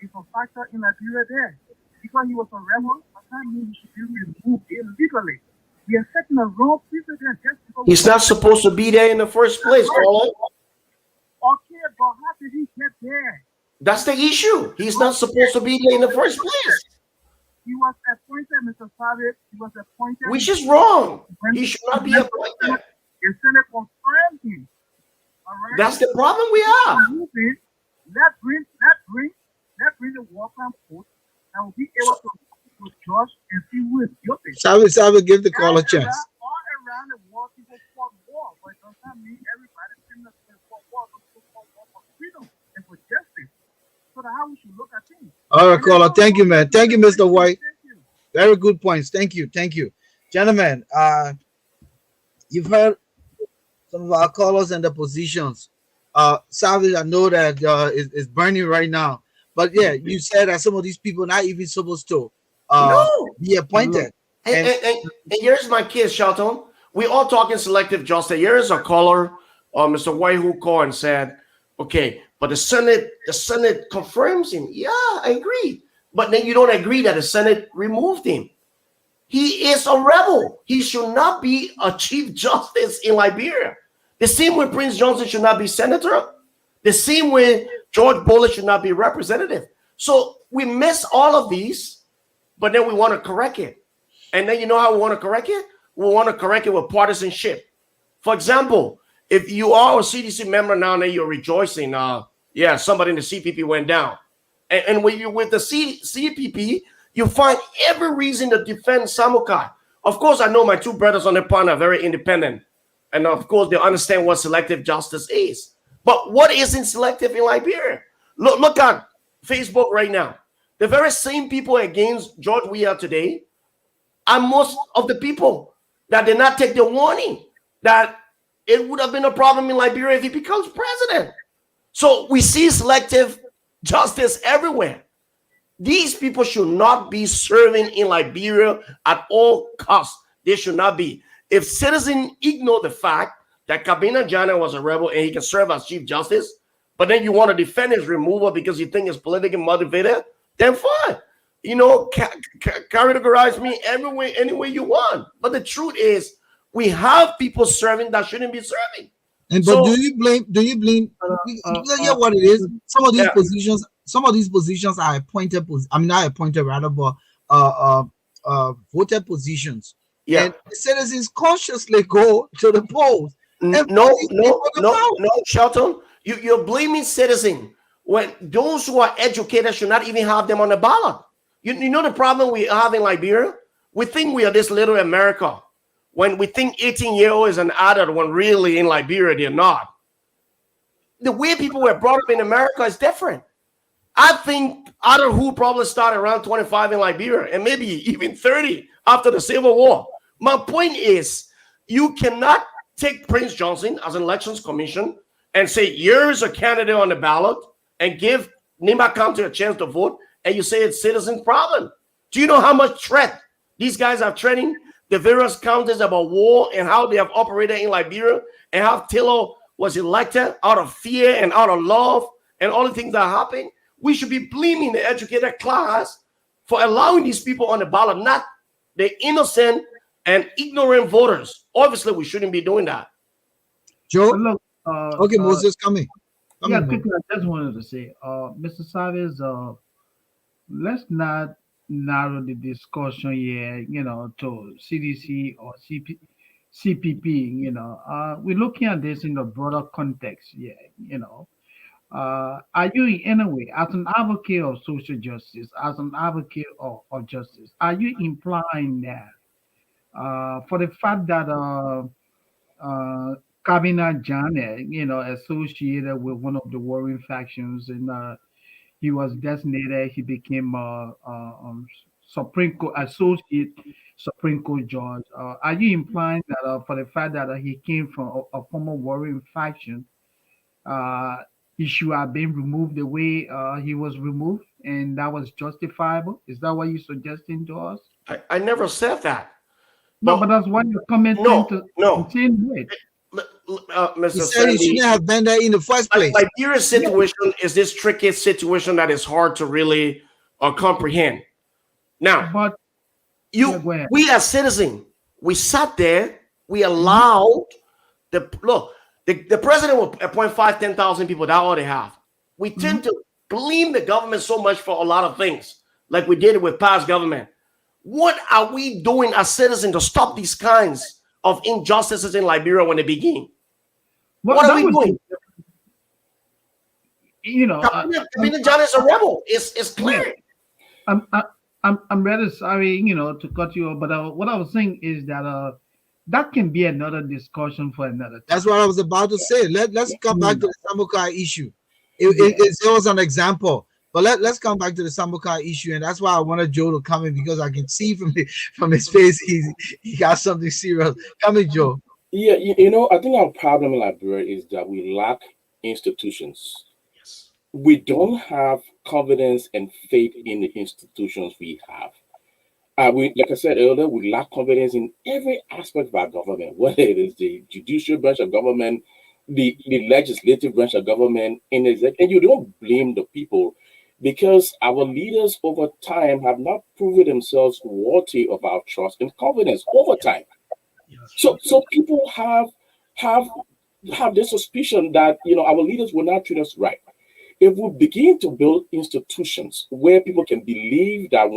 S6: is a factor in Liberia there. Because he was a rebel, but that means he should be removed illegally. We are setting a wrong precedent just because
S3: He's not supposed to be there in the first place, Carlo.
S6: Okay, but how did he get there?
S3: That's the issue. He's not supposed to be there in the first place.
S6: He was appointed, Mr. Savice. He was appointed.
S3: Which is wrong. He should not be appointed.
S6: The Senate confirmed him. All right.
S3: That's the problem we have.
S6: Let's bring the Waltham court and we'll be able to judge and see who is guilty.
S1: Savice, give the caller a chance.
S6: All around the world, people fought war, but it does not mean everybody in the fought war for freedom and for justice. So that's how we should look at things.
S1: All right, caller. Thank you, man. Thank you, Mr. White. Very good points. Thank you. Thank you. Gentlemen, you've heard some of our callers and the positions. Savice, I know that it's burning right now. But yeah, you said that some of these people are not even supposed to be appointed.
S3: And here's my case, Shelton. We all talking selective justice. Here's a caller, Mr. White, who called and said, okay, but the Senate confirms him. Yeah, I agree. But then you don't agree that the Senate removed him. He is a rebel. He should not be a chief justice in Liberia. The same way Prince Johnson should not be senator. The same way George Bullitt should not be representative. So we miss all of these, but then we want to correct it. And then you know how we want to correct it? We want to correct it with partisanship. For example, if you are a CDC member now and then you're rejoicing, somebody in the CPP went down. And when you're with the CPP, you find every reason to defend Samukai. Of course, I know my two brothers on the panel are very independent. And of course, they understand what selective justice is. But what isn't selective in Liberia? Look at Facebook right now. The very same people against George Weah today are most of the people that did not take the warning that it would have been a problem in Liberia if he becomes president. So we see selective justice everywhere. These people should not be serving in Liberia at all costs. They should not be. If citizens ignore the fact that Kabina Jana was a rebel and he can serve as Chief Justice, but then you want to defend his removal because you think it's politically motivated, then fine. You know, categorize me any way you want. But the truth is, we have people serving that shouldn't be serving.
S1: And but do you blame? Yeah, what it is? Some of these positions are appointed. Not appointed, rather, but voted positions.
S3: Yeah,
S1: and the citizens consciously go to the polls.
S3: No, Shelton, you're blaming citizens when those who are educated should not even have them on the ballot. You know the problem we have in Liberia? We think we are this little America. When we think 18-year-old is an adult, when really in Liberia they're not. The way people were brought up in America is different. I think adulthood probably started around 25 in Liberia and maybe even 30 after the Civil War. My point is, you cannot take Prince Johnson as an elections commission and say, here's a candidate on the ballot and give Nimba County a chance to vote, and you say it's citizen problem. Do you know how much threat these guys are threatening the various counties about war and how they have operated in Liberia and how Taylor was elected out of fear and out of love and all the things that happen? We should be blaming the educated class for allowing these people on the ballot, not the innocent and ignorant voters. Obviously, we shouldn't be doing that.
S1: Joe? Look, okay, Moses, coming.
S4: Quickly, I just wanted to say, Mr. Savice, let's not narrow the discussion here, to CDC or CPP, we're looking at this in the broader context. Yeah, are you in any way, as an advocate of social justice, as an advocate of justice, are you implying that for the fact that Kabina Janet, associated with one of the warring factions, and he was designated, he became Supreme Court associate Supreme Court judge. Are you implying that for the fact that he came from a former warring faction, uh, he should have been removed the way he was removed, and that was justifiable? Is that what you're suggesting to us?
S3: I never said that.
S4: No,
S3: But
S4: but that's what you're commenting
S3: no,
S4: to
S3: no.
S4: insinuate.
S1: He
S3: Mr.
S1: said he
S3: Sandy,
S1: shouldn't have been there in the first place.
S3: Liberia's situation is this tricky situation that is hard to really comprehend. Now,
S4: But yeah, go ahead.
S3: we as citizens, we sat there, we
S4: Mhm.
S3: allowed the president will appoint 10,000 people. That's all they have. We tend to blame the government so much for a lot of things, like we did it with past government. What are we doing as citizens to stop these kinds of injustices in Liberia when they begin?
S4: Well,
S3: What are
S4: that
S3: we
S4: would
S3: doing?
S4: be,
S3: Kabina John is a rebel. It's
S4: yeah,
S3: clear.
S4: I'm, I- I'm rather sorry, to cut you off, but what I was saying is that that can be another discussion for another
S1: That's
S4: time.
S1: what I was about to say. Let's come back to
S4: Mm,
S1: the Samukai issue.
S4: yeah.
S1: It was an example, but let's come back to the Samukai issue, and that's why I wanted Joe to come in because I can see from his face he got something serious. Come in, Joe.
S2: Yeah, I think our problem in Liberia is that we lack institutions.
S3: Yes.
S2: We don't have confidence and faith in the institutions we have. Like I said earlier, we lack confidence in every aspect of our government, whether it is the judicial branch of government, the legislative branch of government, and you don't blame the people because our leaders over time have not proven themselves worthy of our trust and confidence over time. So people have have this suspicion that our leaders will not treat us right. If we begin to build institutions where people can believe that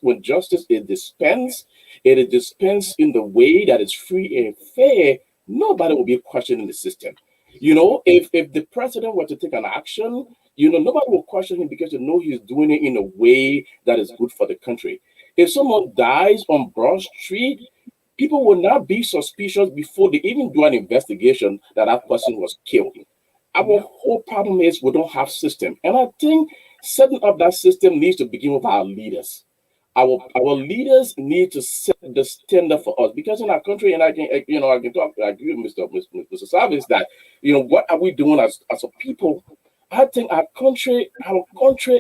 S2: when justice is dispensed, it is dispensed in the way that is free and fair, nobody will be questioning the system. If the president were to take an action, nobody will question him because they know he's doing it in a way that is good for the country. If someone dies on Broad Street, people will not be suspicious before they even do an investigation that that person was killed. Our whole problem is we don't have system, and I think setting up that system needs to begin with our leaders. Our leaders need to set the standard for us because in our country, and I can talk. I agree with Mr. Savice that what are we doing as a people? I think our country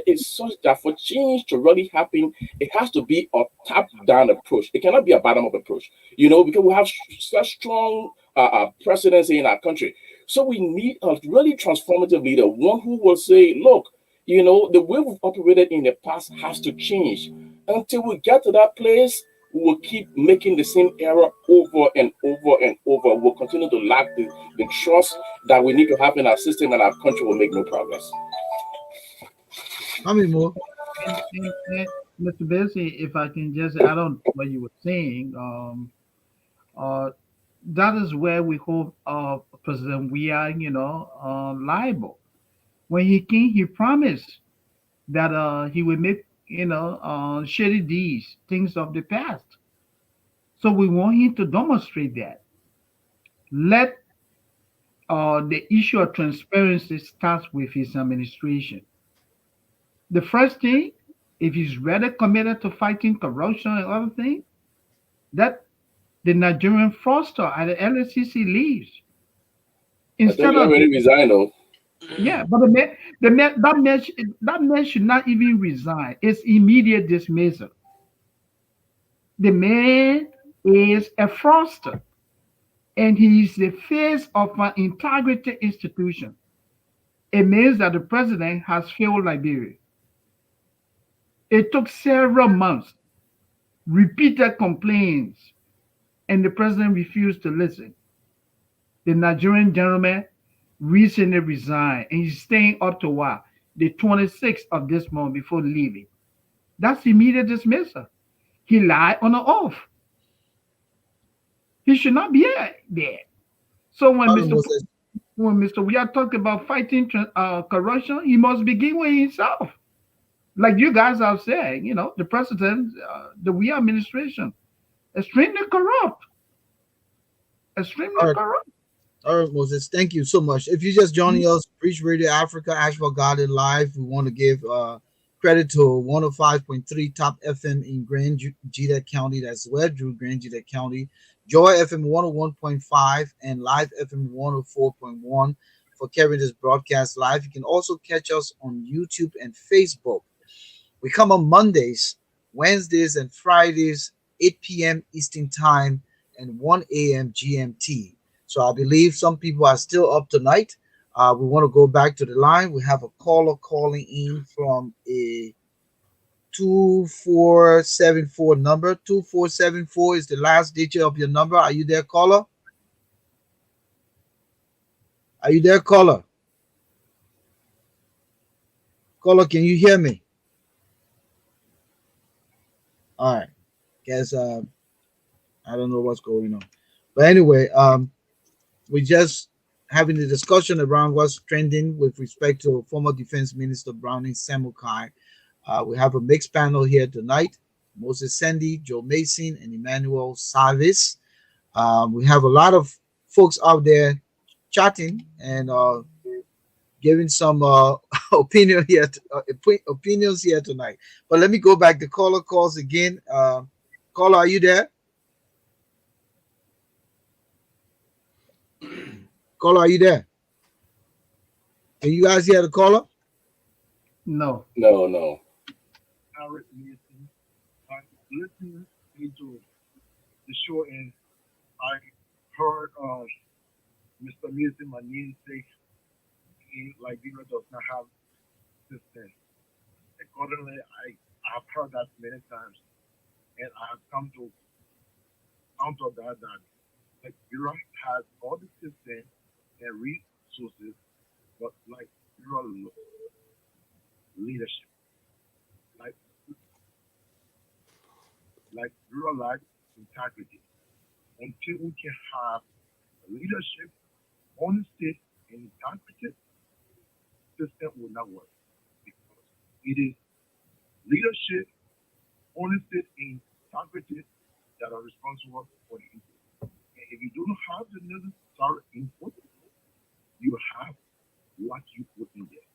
S2: is such that for change to really happen, it has to be a top-down approach. It cannot be a bottom-up approach. Because we have such strong presidency in our country. So we need a really transformative leader, one who will say, look, the way we've operated in the past has to change. Until we get to that place, we will keep making the same error over and over and over. We'll continue to lack the trust that we need to have in our system, and our country will make no progress.
S1: Come in, more.
S4: And Mr. Bessie, if I can just add on to what you were saying, uh, that is where we hold President Weah, liable. When he came, he promised that he would make, shady deeds, things of the past. So we want him to demonstrate that. Let the issue of transparency start with his administration. The first thing, if he's really committed to fighting corruption and other things, that the Nigerian fraudster at the LSCC leaves.
S2: I think
S4: Instead
S2: he
S4: of
S2: already resigned, though.
S4: yeah, but that man should not even resign. It's immediate dismissal. The man is a fraudster, and he is the face of an integrity institution. It means that the president has failed Liberia. It took several months, repeated complaints, and the president refused to listen. The Nigerian gentleman recently resigned, and he's staying up to what? The 26th of this month before leaving. That's immediate dismissal. He lied on the oath. He should not be there. So when
S1: All right,
S4: Mr.
S1: Moses.
S4: We are talking about fighting corruption, he must begin with himself. Like you guys have said, the president, the we administration, extremely corrupt, extremely
S1: All right.
S4: corrupt.
S1: All right, Moses. Thank you so much. If you're just joining us, Preach Radio Africa, Ashford Garden Live, we want to give credit to 105.3 Top FM in Grand Jita County. That's where Drew Grand Jita County. Joy FM 101.5 and Live FM 104.1 for carrying this broadcast live. You can also catch us on YouTube and Facebook. We come on Mondays, Wednesdays, and Fridays, 8 p.m. Eastern Time and 1 a.m. GMT. So I believe some people are still up tonight. We want to go back to the line. We have a caller calling in from a 2474 number. 2474 is the last digit of your number. Are you there, caller? Are you there, caller? Caller, can you hear me? All right. Guess I don't know what's going on. But anyway, we just having a discussion around what's trending with respect to former Defense Minister Brownie Samukai. We have a mixed panel here tonight. Moses Sandy, Joe Mason, and Emmanuel Savice. We have a lot of folks out there chatting and giving some opinion here, opinions here tonight. But let me go back. The caller calls again. Caller, are you there? Caller, are you there? Can you guys hear the caller?
S4: No.
S2: No.
S6: Listening into the show, and I heard Mr. Mason Manin say Liberia does not have system. Accordingly, I have heard that many times, and I have come to counter that Liberia has all the system and resources, but Liberia leadership, rural life integrity. Until we can have leadership, honesty, and integrity, system will not work. Because it is leadership, honesty, and integrity that are responsible for the input. And if you don't have the necessary input, you have what you put in there.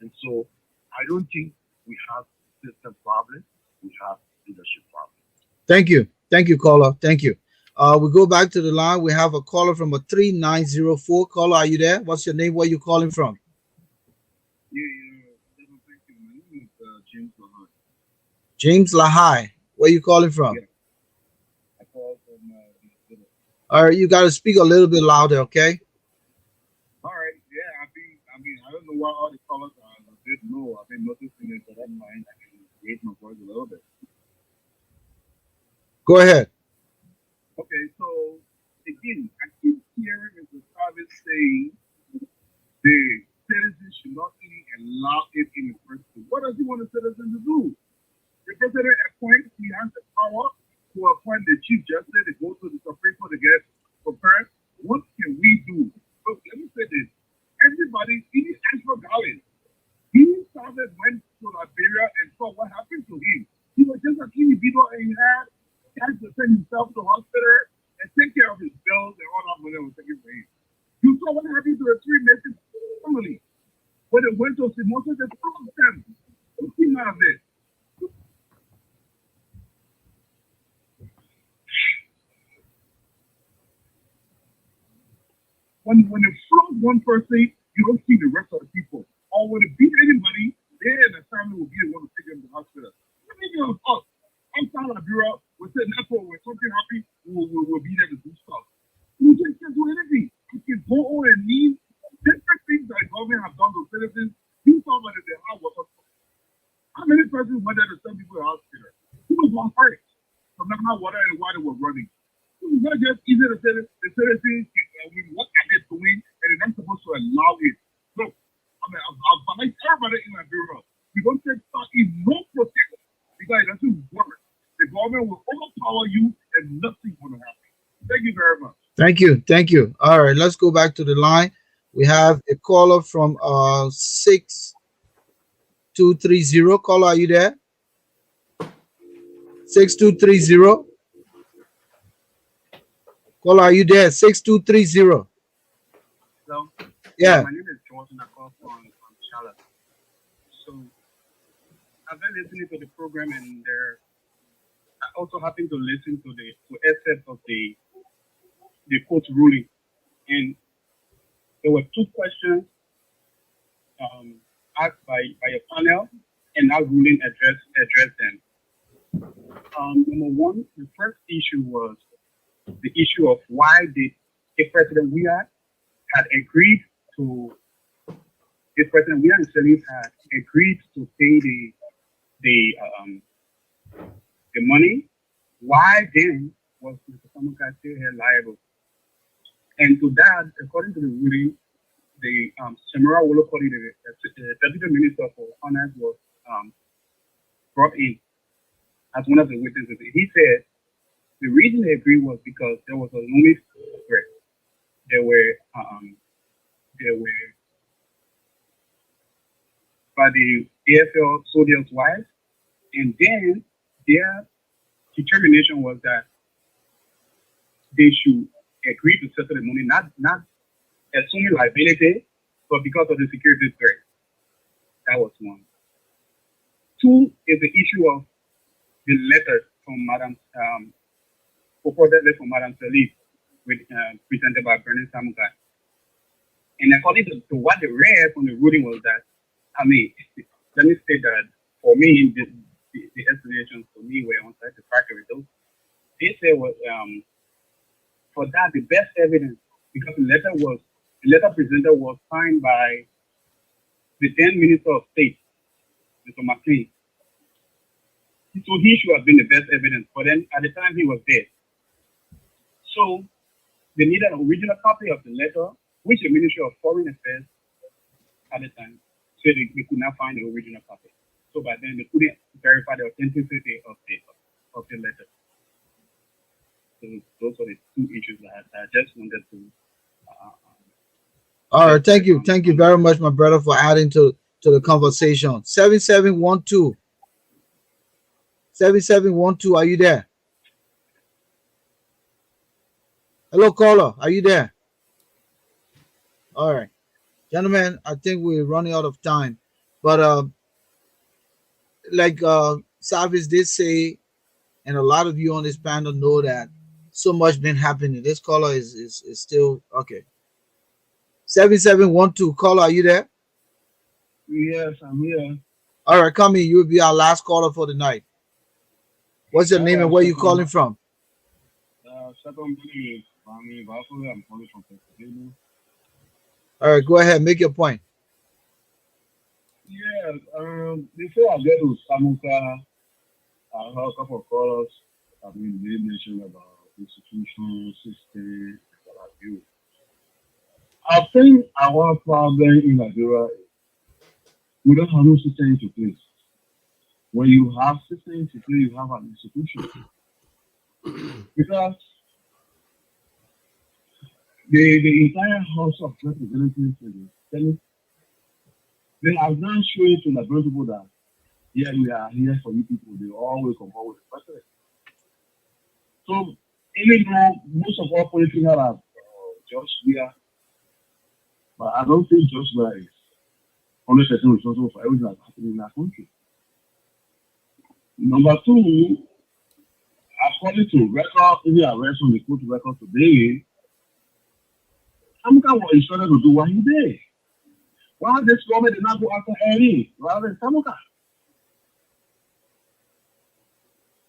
S6: And so I don't think we have system problems, we have leadership problems.
S1: Thank you. Thank you, caller. Thank you. We go back to the line. We have a caller from a 3904. Caller, are you there? What's your name? Where are you calling from?
S6: Yeah. Thank you. My name is James Lahai.
S1: James Lahai. Where are you calling from?
S6: Yeah. I call from Minnesota.
S1: All right, you got to speak a little bit louder, okay?
S6: All right. Yeah, I don't know why all the callers are a bit low. I've been noticing it, but that's fine. I can raise my voice a little bit.
S1: Go ahead.
S6: Okay, so again, I keep hearing Mr. Savice saying the citizens should not even allow it in the first place. What does he want the citizens to do? The president appoints, he has the power to appoint the chief justice to go to the Supreme Court to get prepared. What can we do? So let me say this. Everybody, even Ashford Garley, he started went to Liberia and saw what happened to him. He was just an individual and he had to send himself to the hospital and take care of his bills and all that money was taken for him. You saw what happened to the three Mason family. When they went to Simosa, they found them. What came out of it? When they flog one person, you don't see the rest of the people. Or when they beat anybody, they and the family will be the one to take them to the hospital. What do you think of us? Outside Liberia, we said that's what when something happens, we'll be there to do stuff. We just can't do anything. We can go on and need different things that the government have done to citizens. You saw what they have water. How many persons went there to send people to the hospital? Who was one hurt from not having water and why they were running? It's not just easy to say the citizens what are they doing and they're not supposed to allow it. Look, I've everybody in Liberia. We don't take stock in no protest because it doesn't work. The government will overpower you and nothing's going to happen. Thank you very much.
S1: Thank you. Thank you. All right, let's go back to the line. We have a caller from 6230. Caller, are you there? 6230. Caller, are you there? 6230.
S6: Hello.
S1: Yeah.
S6: My name is Jordan. I call from Charlotte. So I've been listening to the program, and I also happen to listen to the excerpt of the court ruling, and there were two questions asked by a panel, and that ruling addressed them. Number one, the first issue was the issue of why the President Weah had agreed to the President Weah and Savice had agreed to pay the money. Why then was Mr. Samukai still held liable? And to that, according to the ruling, the Samara Wolokoli, the Deputy Minister for Finance, was brought in as one of the witnesses. He said the reason they agreed was because there was a looming threat. There were by the AFL soldiers' wives, and then their determination was that they should agree to settle the money, not assuming liability, but because of the security threat. That was one. Two is the issue of the letter from Madam purported letter from Madam Savice, presented by Brownie Samukai. And according to what they read from the ruling was that, I mean, let me say that for me, the explanations for me were on satisfactory. They say was for that the best evidence, because the letter presented was signed by the then Minister of State, Mr. McLean. So he should have been the best evidence, but then at the time he was dead. So they needed an original copy of the letter, which the Ministry of Foreign Affairs at the time said they could not find the original copy. So by then they couldn't verify the authenticity of the letter. So those are the two issues that I just wanted to.
S1: All right, thank you very much, my brother, for adding to the conversation. 7712. 7712, are you there? Hello, caller, are you there? All right, gentlemen, I think we're running out of time, but like Savice did say, and a lot of you on this panel know that so much been happening. This caller is still okay. 7712, caller, are you there?
S5: Yes, I'm here.
S1: All right, come in. You'll be our last caller for the night. What's your name and where you calling from?
S5: Second is I'm calling from Pennsylvania.
S1: All right, go ahead, make your point.
S5: Yeah, before I get to Samuka, I have a couple of callers. I mean, they mentioned about institutional system, what have you. I think our problem in Nigeria is we don't have no system into place. When you have system into place, you have an institution. Because the entire House of Representatives and the Senate, they have now shown to the people that yeah, we are here for you people. They always come forward with the president. So even though most of our politicians are just here, but I don't think just where is 100% responsible for everything that's happening in our country. Number two, according to record, even arrest on the court record today, Samuka was instructed to do what he did. Why this government did not go after Henry rather than Samuka?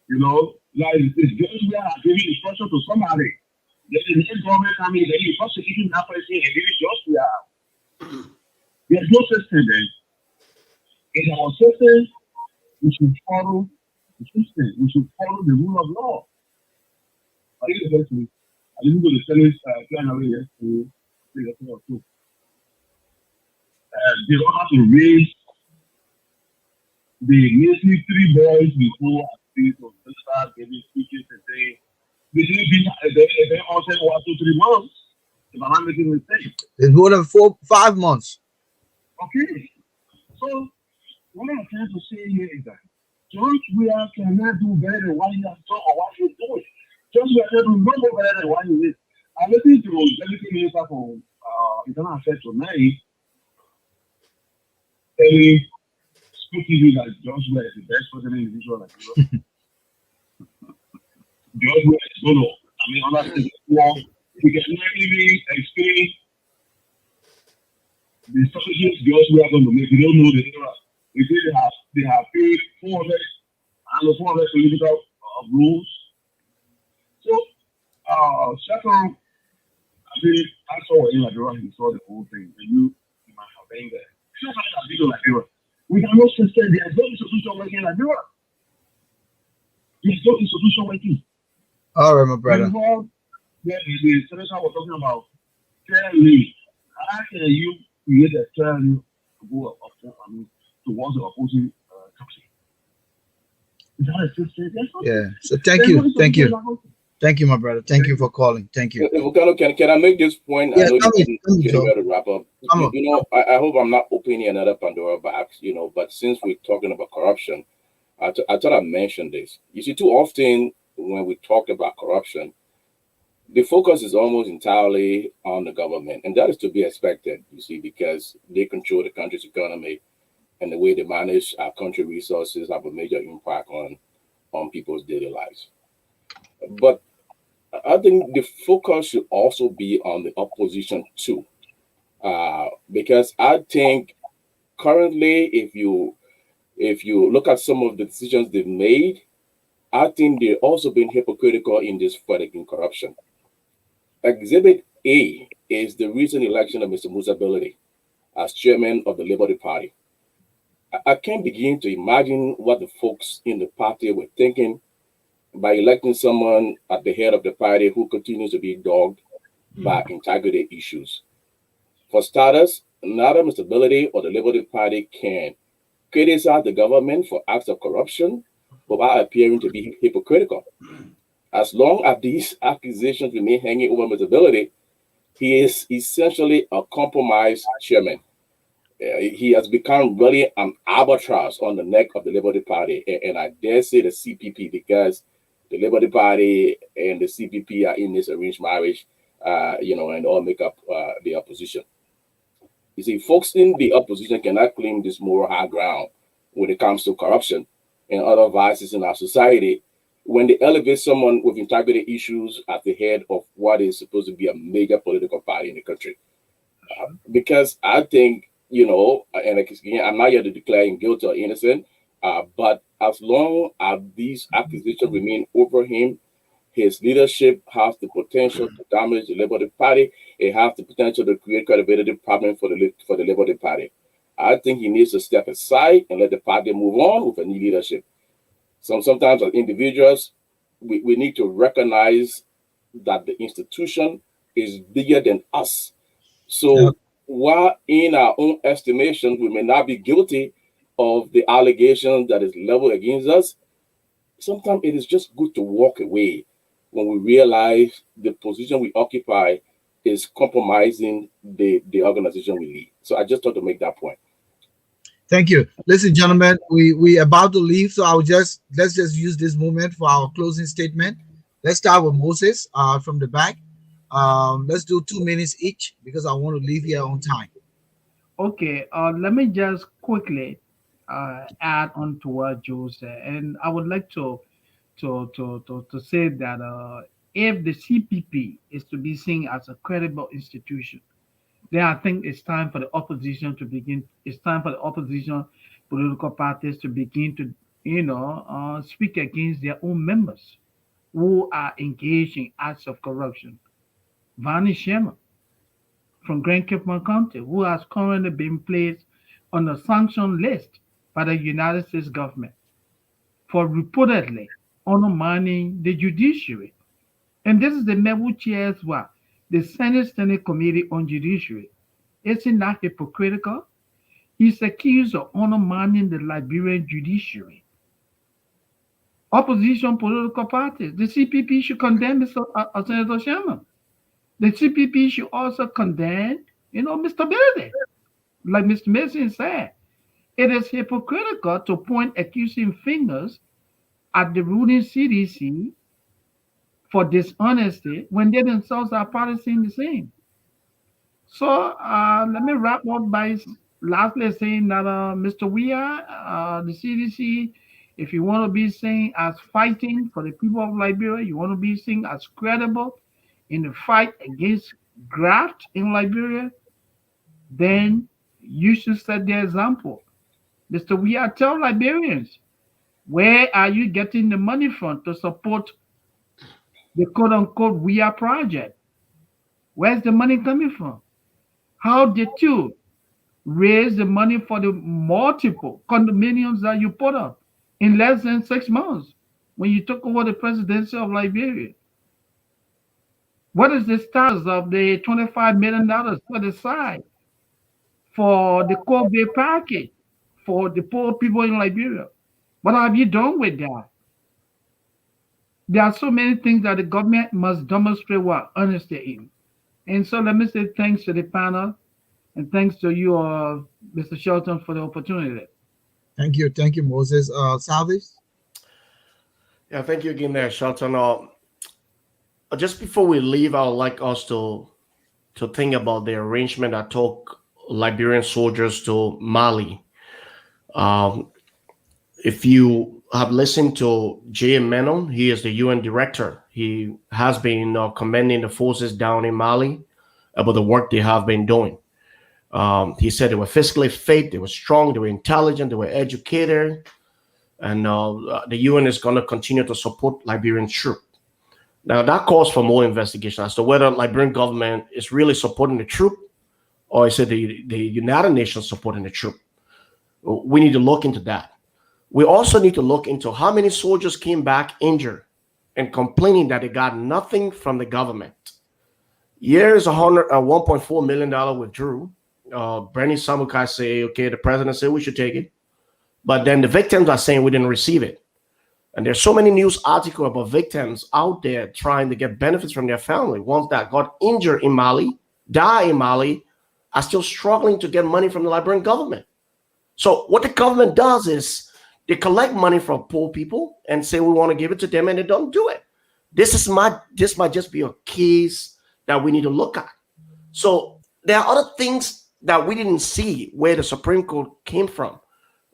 S5: You know, like it's just we are giving instruction to somebody. There's a new government coming, then you prosecuting that person and giving just we are. There's no system then. In our system, we should follow the system. We should follow the rule of law. I didn't go to the Senate plan away yesterday. They don't have to raise the military boys before they start giving speeches and say They didn't be, they all said 1, 2, 3 months, if I'm not making a mistake.
S1: It's more than 5 months.
S5: Okay. So, what I'm trying to say here is that George Weah cannot do better than what he has done or what he's doing. George Weah cannot do no more better than what he is. I listened to Deputy Minister for Internal Affairs tonight, telling speaking that George Weah is the best president in Israel. Like, George Weah is solo. I mean, honestly, he cannot even explain the strategies George Weah going to make. They don't know the era. They say they have paid 400 political rules. So, second, I think I saw in Liberia, he saw the whole thing, and you might have been there. Just like a video Liberia. We cannot sustain, there is no institution working in Liberia. There is no institution working.
S1: All right, my brother.
S5: The senator was talking about fairly. How can you create a fairly to go towards the opposing country? Is that a system?
S1: Yeah. So thank you, my brother. Thank you for calling. Thank you.
S2: Can I make this point?
S1: Yeah,
S2: I know
S1: getting
S2: ready to wrap up. I hope I'm not opening another Pandora box, but since we're talking about corruption, I thought I'd mention this. You see, too often when we talk about corruption, the focus is almost entirely on the government, and that is to be expected, you see, because they control the country's economy, and the way they manage our country resources have a major impact on people's daily lives. But I think the focus should also be on the opposition too, because I think currently, if you look at some of the decisions they've made, I think they're also being hypocritical in this fight against corruption. Exhibit A is the recent election of Mr. Musa Beledi as chairman of the Liberty Party. I can't begin to imagine what the folks in the party were thinking by electing someone at the head of the party who continues to be dogged by integrity issues. For starters, neither Mr. Beledi or the Liberty Party can criticize the government for acts of corruption without appearing to be hypocritical. As long as these accusations remain hanging over Mr. Beledi, he is essentially a compromised chairman. He has become really an albatross on the neck of the Liberty Party, and I dare say the CPP, because the Liberty Party and the CPP are in this arranged marriage, and all make up the opposition. You see, folks in the opposition cannot claim this moral high ground when it comes to corruption and other vices in our society when they elevate someone with integrity issues at the head of what is supposed to be a major political party in the country. Because I think, and again, I'm not here to declare him guilty or innocent, but as long as these accusations remain over him, his leadership has the potential to damage the Liberty Party. It has the potential to create credibility problems for the Liberty Party. I think he needs to step aside and let the party move on with a new leadership. Sometimes as individuals, we need to recognize that the institution is bigger than us. So while in our own estimation, we may not be guilty of the allegations that is leveled against us, sometimes it is just good to walk away when we realize the position we occupy is compromising the organization we lead. So I just thought to make that point.
S1: Thank you. Listen, gentlemen, we about to leave, so let's just use this moment for our closing statement. Let's start with Moses from the back. Let's do 2 minutes each because I want to leave here on time.
S4: Okay, let me just quickly add on to what Joe said, and I would like to say that if the CPP is to be seen as a credible institution, then I think it's time for the opposition to begin. It's time for the opposition political parties to begin to, speak against their own members who are engaged in acts of corruption. Vani Sherman from Grand Cape County, who has currently been placed on the sanction list by the United States government for reportedly undermining the judiciary. And this is the man who chairs what? The Senate Standing Committee on Judiciary. Isn't that hypocritical? He's accused of undermining the Liberian judiciary. opposition political parties. The CPP should condemn Mr. Senator Sherman. The CPP should also condemn, Mr. Billy. Like Mr. Mason said, it is hypocritical to point accusing fingers at the ruling CDC for dishonesty when they themselves are practicing the same. So let me wrap up by lastly saying that Mr. Weir, the CDC, if you want to be seen as fighting for the people of Liberia, you want to be seen as credible in the fight against graft in Liberia, then you should set the example. Mr. Weir, tell Liberians, where are you getting the money from to support the quote unquote Weir project? Where's the money coming from? How did you raise the money for the multiple condominiums that you put up in less than 6 months when you took over the presidency of Liberia? What is the status of the $25 million put aside for the COVID package for the poor people in Liberia? What have you done with that? There are so many things that the government must demonstrate what honesty in. And so let me say thanks to the panel and thanks to you, Mr. Shelton, for the opportunity.
S1: Thank you, Moses. Savice?
S3: Yeah, thank you again there, Shelton. Just before we leave, I would like us to think about the arrangement that took Liberian soldiers to Mali. If you have listened to J. Menon, he is the UN director. He has been commending the forces down in Mali about the work they have been doing. He said they were physically fit, they were strong, they were intelligent, they were educated, and the UN is going to continue to support Liberian troops. Now, that calls for more investigation as to whether Liberian government is really supporting the troop or is it the United Nations supporting the troop. We need to look into that. We also need to look into how many soldiers came back injured and complaining that they got nothing from the government. Years $1.4 million withdrew. Brownie Samukai say, okay, the president said we should take it. But then the victims are saying we didn't receive it. And there's so many news articles about victims out there trying to get benefits from their family. Ones that got injured in Mali, die in Mali, are still struggling to get money from the Liberian government. So what the government does is they collect money from poor people and say we want to give it to them, and they don't do it. This might just be a case that we need to look at. So there are other things that we didn't see where the Supreme Court came from.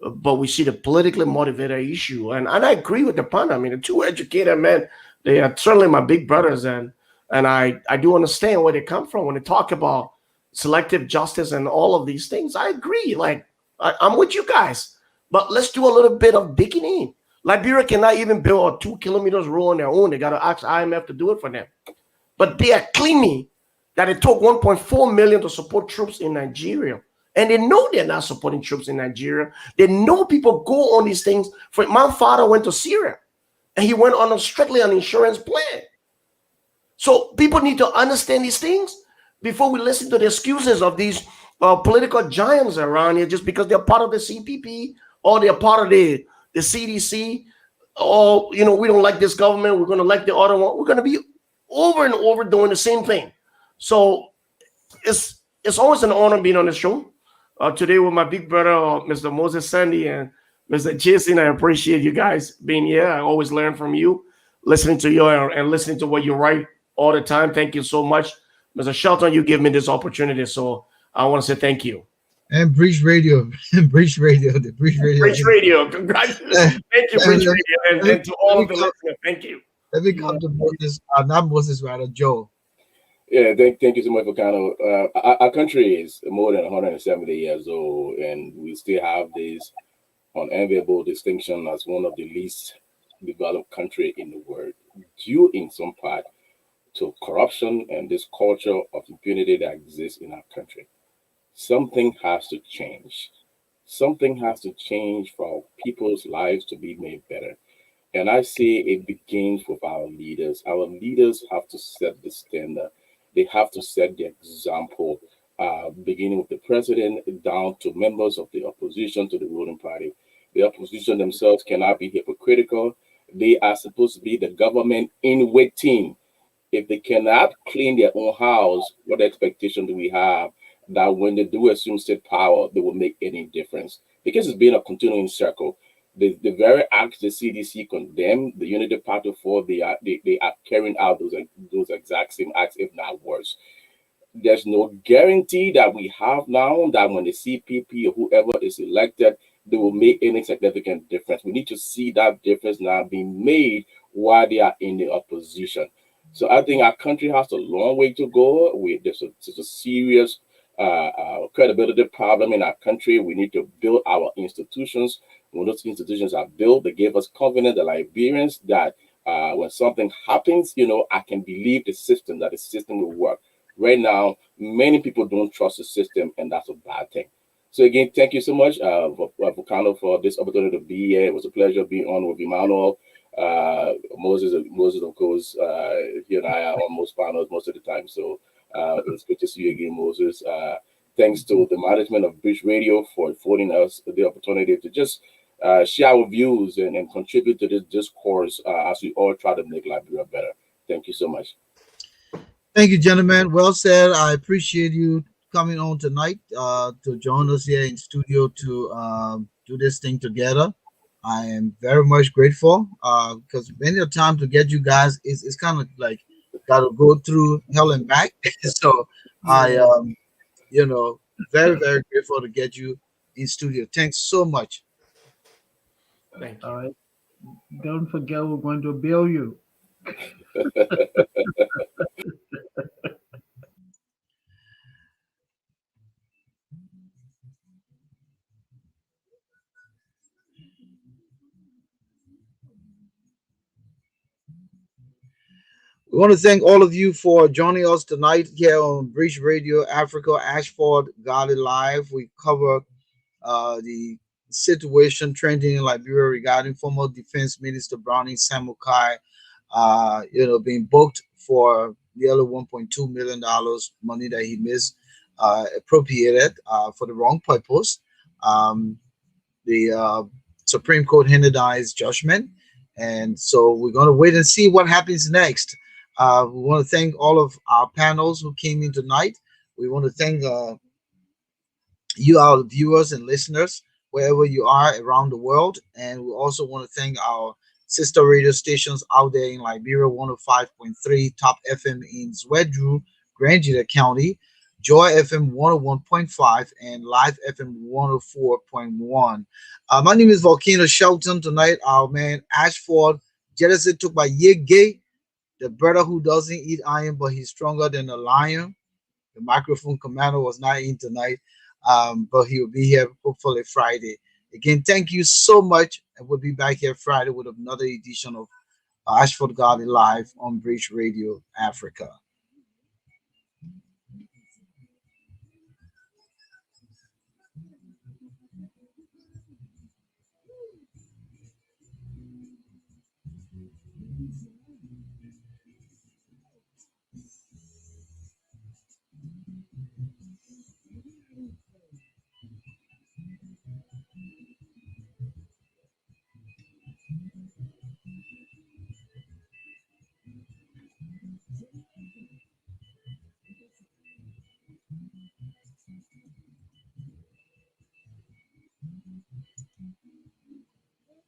S3: But we see the politically motivated issue. And I agree with the panel. I mean, the two educated men, they are certainly my big brothers. And I do understand where they come from when they talk about selective justice and all of these things. I agree. Like, I'm with you guys. But let's do a little bit of digging in. Liberia cannot even build a 2 kilometers road on their own. They got to ask IMF to do it for them. But they are claiming that it took $1.4 million to support troops in Nigeria. And they know they're not supporting troops in Nigeria. They know people go on these things. My father went to Syria, and he went on strictly an insurance plan. So people need to understand these things before we listen to the excuses of these political giants around here just because they're part of the CPP or they're part of the CDC. Or, we don't like this government, we're going to like the other one. We're going to be over and over doing the same thing. So it's always an honor being on the show. Today with my big brother, Mr. Moses Sandy and Mr. Jason. I appreciate you guys being here. I always learn from you, listening to you and listening to what you write all the time. Thank you so much. Mr. Shelton, you give me this opportunity, so I want to say thank you.
S1: And Breach Radio, Breach Radio, the Breach Radio.
S3: Breach Radio, congratulations. Thank you, Breach Radio, and to all of the listeners, thank you.
S1: Let me come to Moses, not Moses, rather, Joe.
S2: Yeah, thank you so much for our country is more than 170 years old, and we still have this unenviable distinction as one of the least developed country in the world, due in some part to corruption and this culture of impunity that exists in our country. Something has to change. Something has to change for our people's lives to be made better. And I say it begins with our leaders. Our leaders have to set the standard. They have to set the example, beginning with the president down to members of the opposition to the ruling party. The opposition themselves cannot be hypocritical. They are supposed to be the government in waiting. If they cannot clean their own house, what expectation do we have that when they do assume state power, they will make any difference? Because it's been a continuing circle. The very acts the CDC condemned the Unity Party for, they are carrying out those exact same acts, if not worse. There's no guarantee that we have now that when the CPP or whoever is elected, they will make any significant difference. We need to see that difference now being made while they are in the opposition. So I think our country has a long way to go. There's a serious credibility problem in our country. We need to build our institutions. When those institutions are built, they give us confidence, the Liberians, that when something happens, I can believe that the system will work. Right now, many people don't trust the system, and that's a bad thing. So again, thank you so much, Volcano, for this opportunity to be here. It was a pleasure being on with Emmanuel. Moses, of course, he and I are on most panels most of the time. So it's good to see you again, Moses. Thanks to the management of Bridge Radio for affording us the opportunity to just share our views and contribute to this discourse as we all try to make Liberia better. Thank you so much.
S1: Thank you, gentlemen. Well said. I appreciate you coming on tonight to join us here in studio to do this thing together. I am very much grateful because many a time to get you guys is kind of like got to go through hell and back. So I
S4: Yeah.
S1: you know very grateful to get you in studio. Thanks so much.
S3: Thank
S4: All
S3: you.
S4: right. Don't forget, we're going to bill you.
S1: We want to thank all of you for joining us tonight here on Breach Radio Africa Ashford Garley Live. We cover the situation trending in Liberia regarding former Defense Minister Brownie Samukai, being booked for nearly $1.2 million money that he missed appropriated for the wrong purpose. Um, the Supreme Court handed down its judgment, and so we're going to wait and see what happens next. We want to thank all of our panels who came in tonight. We want to thank you, our viewers and listeners, wherever you are around the world. And we also want to thank our sister radio stations out there in Liberia: 105.3 Top FM in Zwedru, Grangita County, Joy FM 101.5, and Live FM 104.1. My name is Volcano Shelton. Tonight, our man Ashford Jettison took by Yege, the brother who doesn't eat iron, but he's stronger than a lion. The microphone commander was not in tonight, but he will be here hopefully Friday. Again, thank you so much, and we'll be back here Friday with another edition of Ashford Garden Live on Bridge Radio Africa.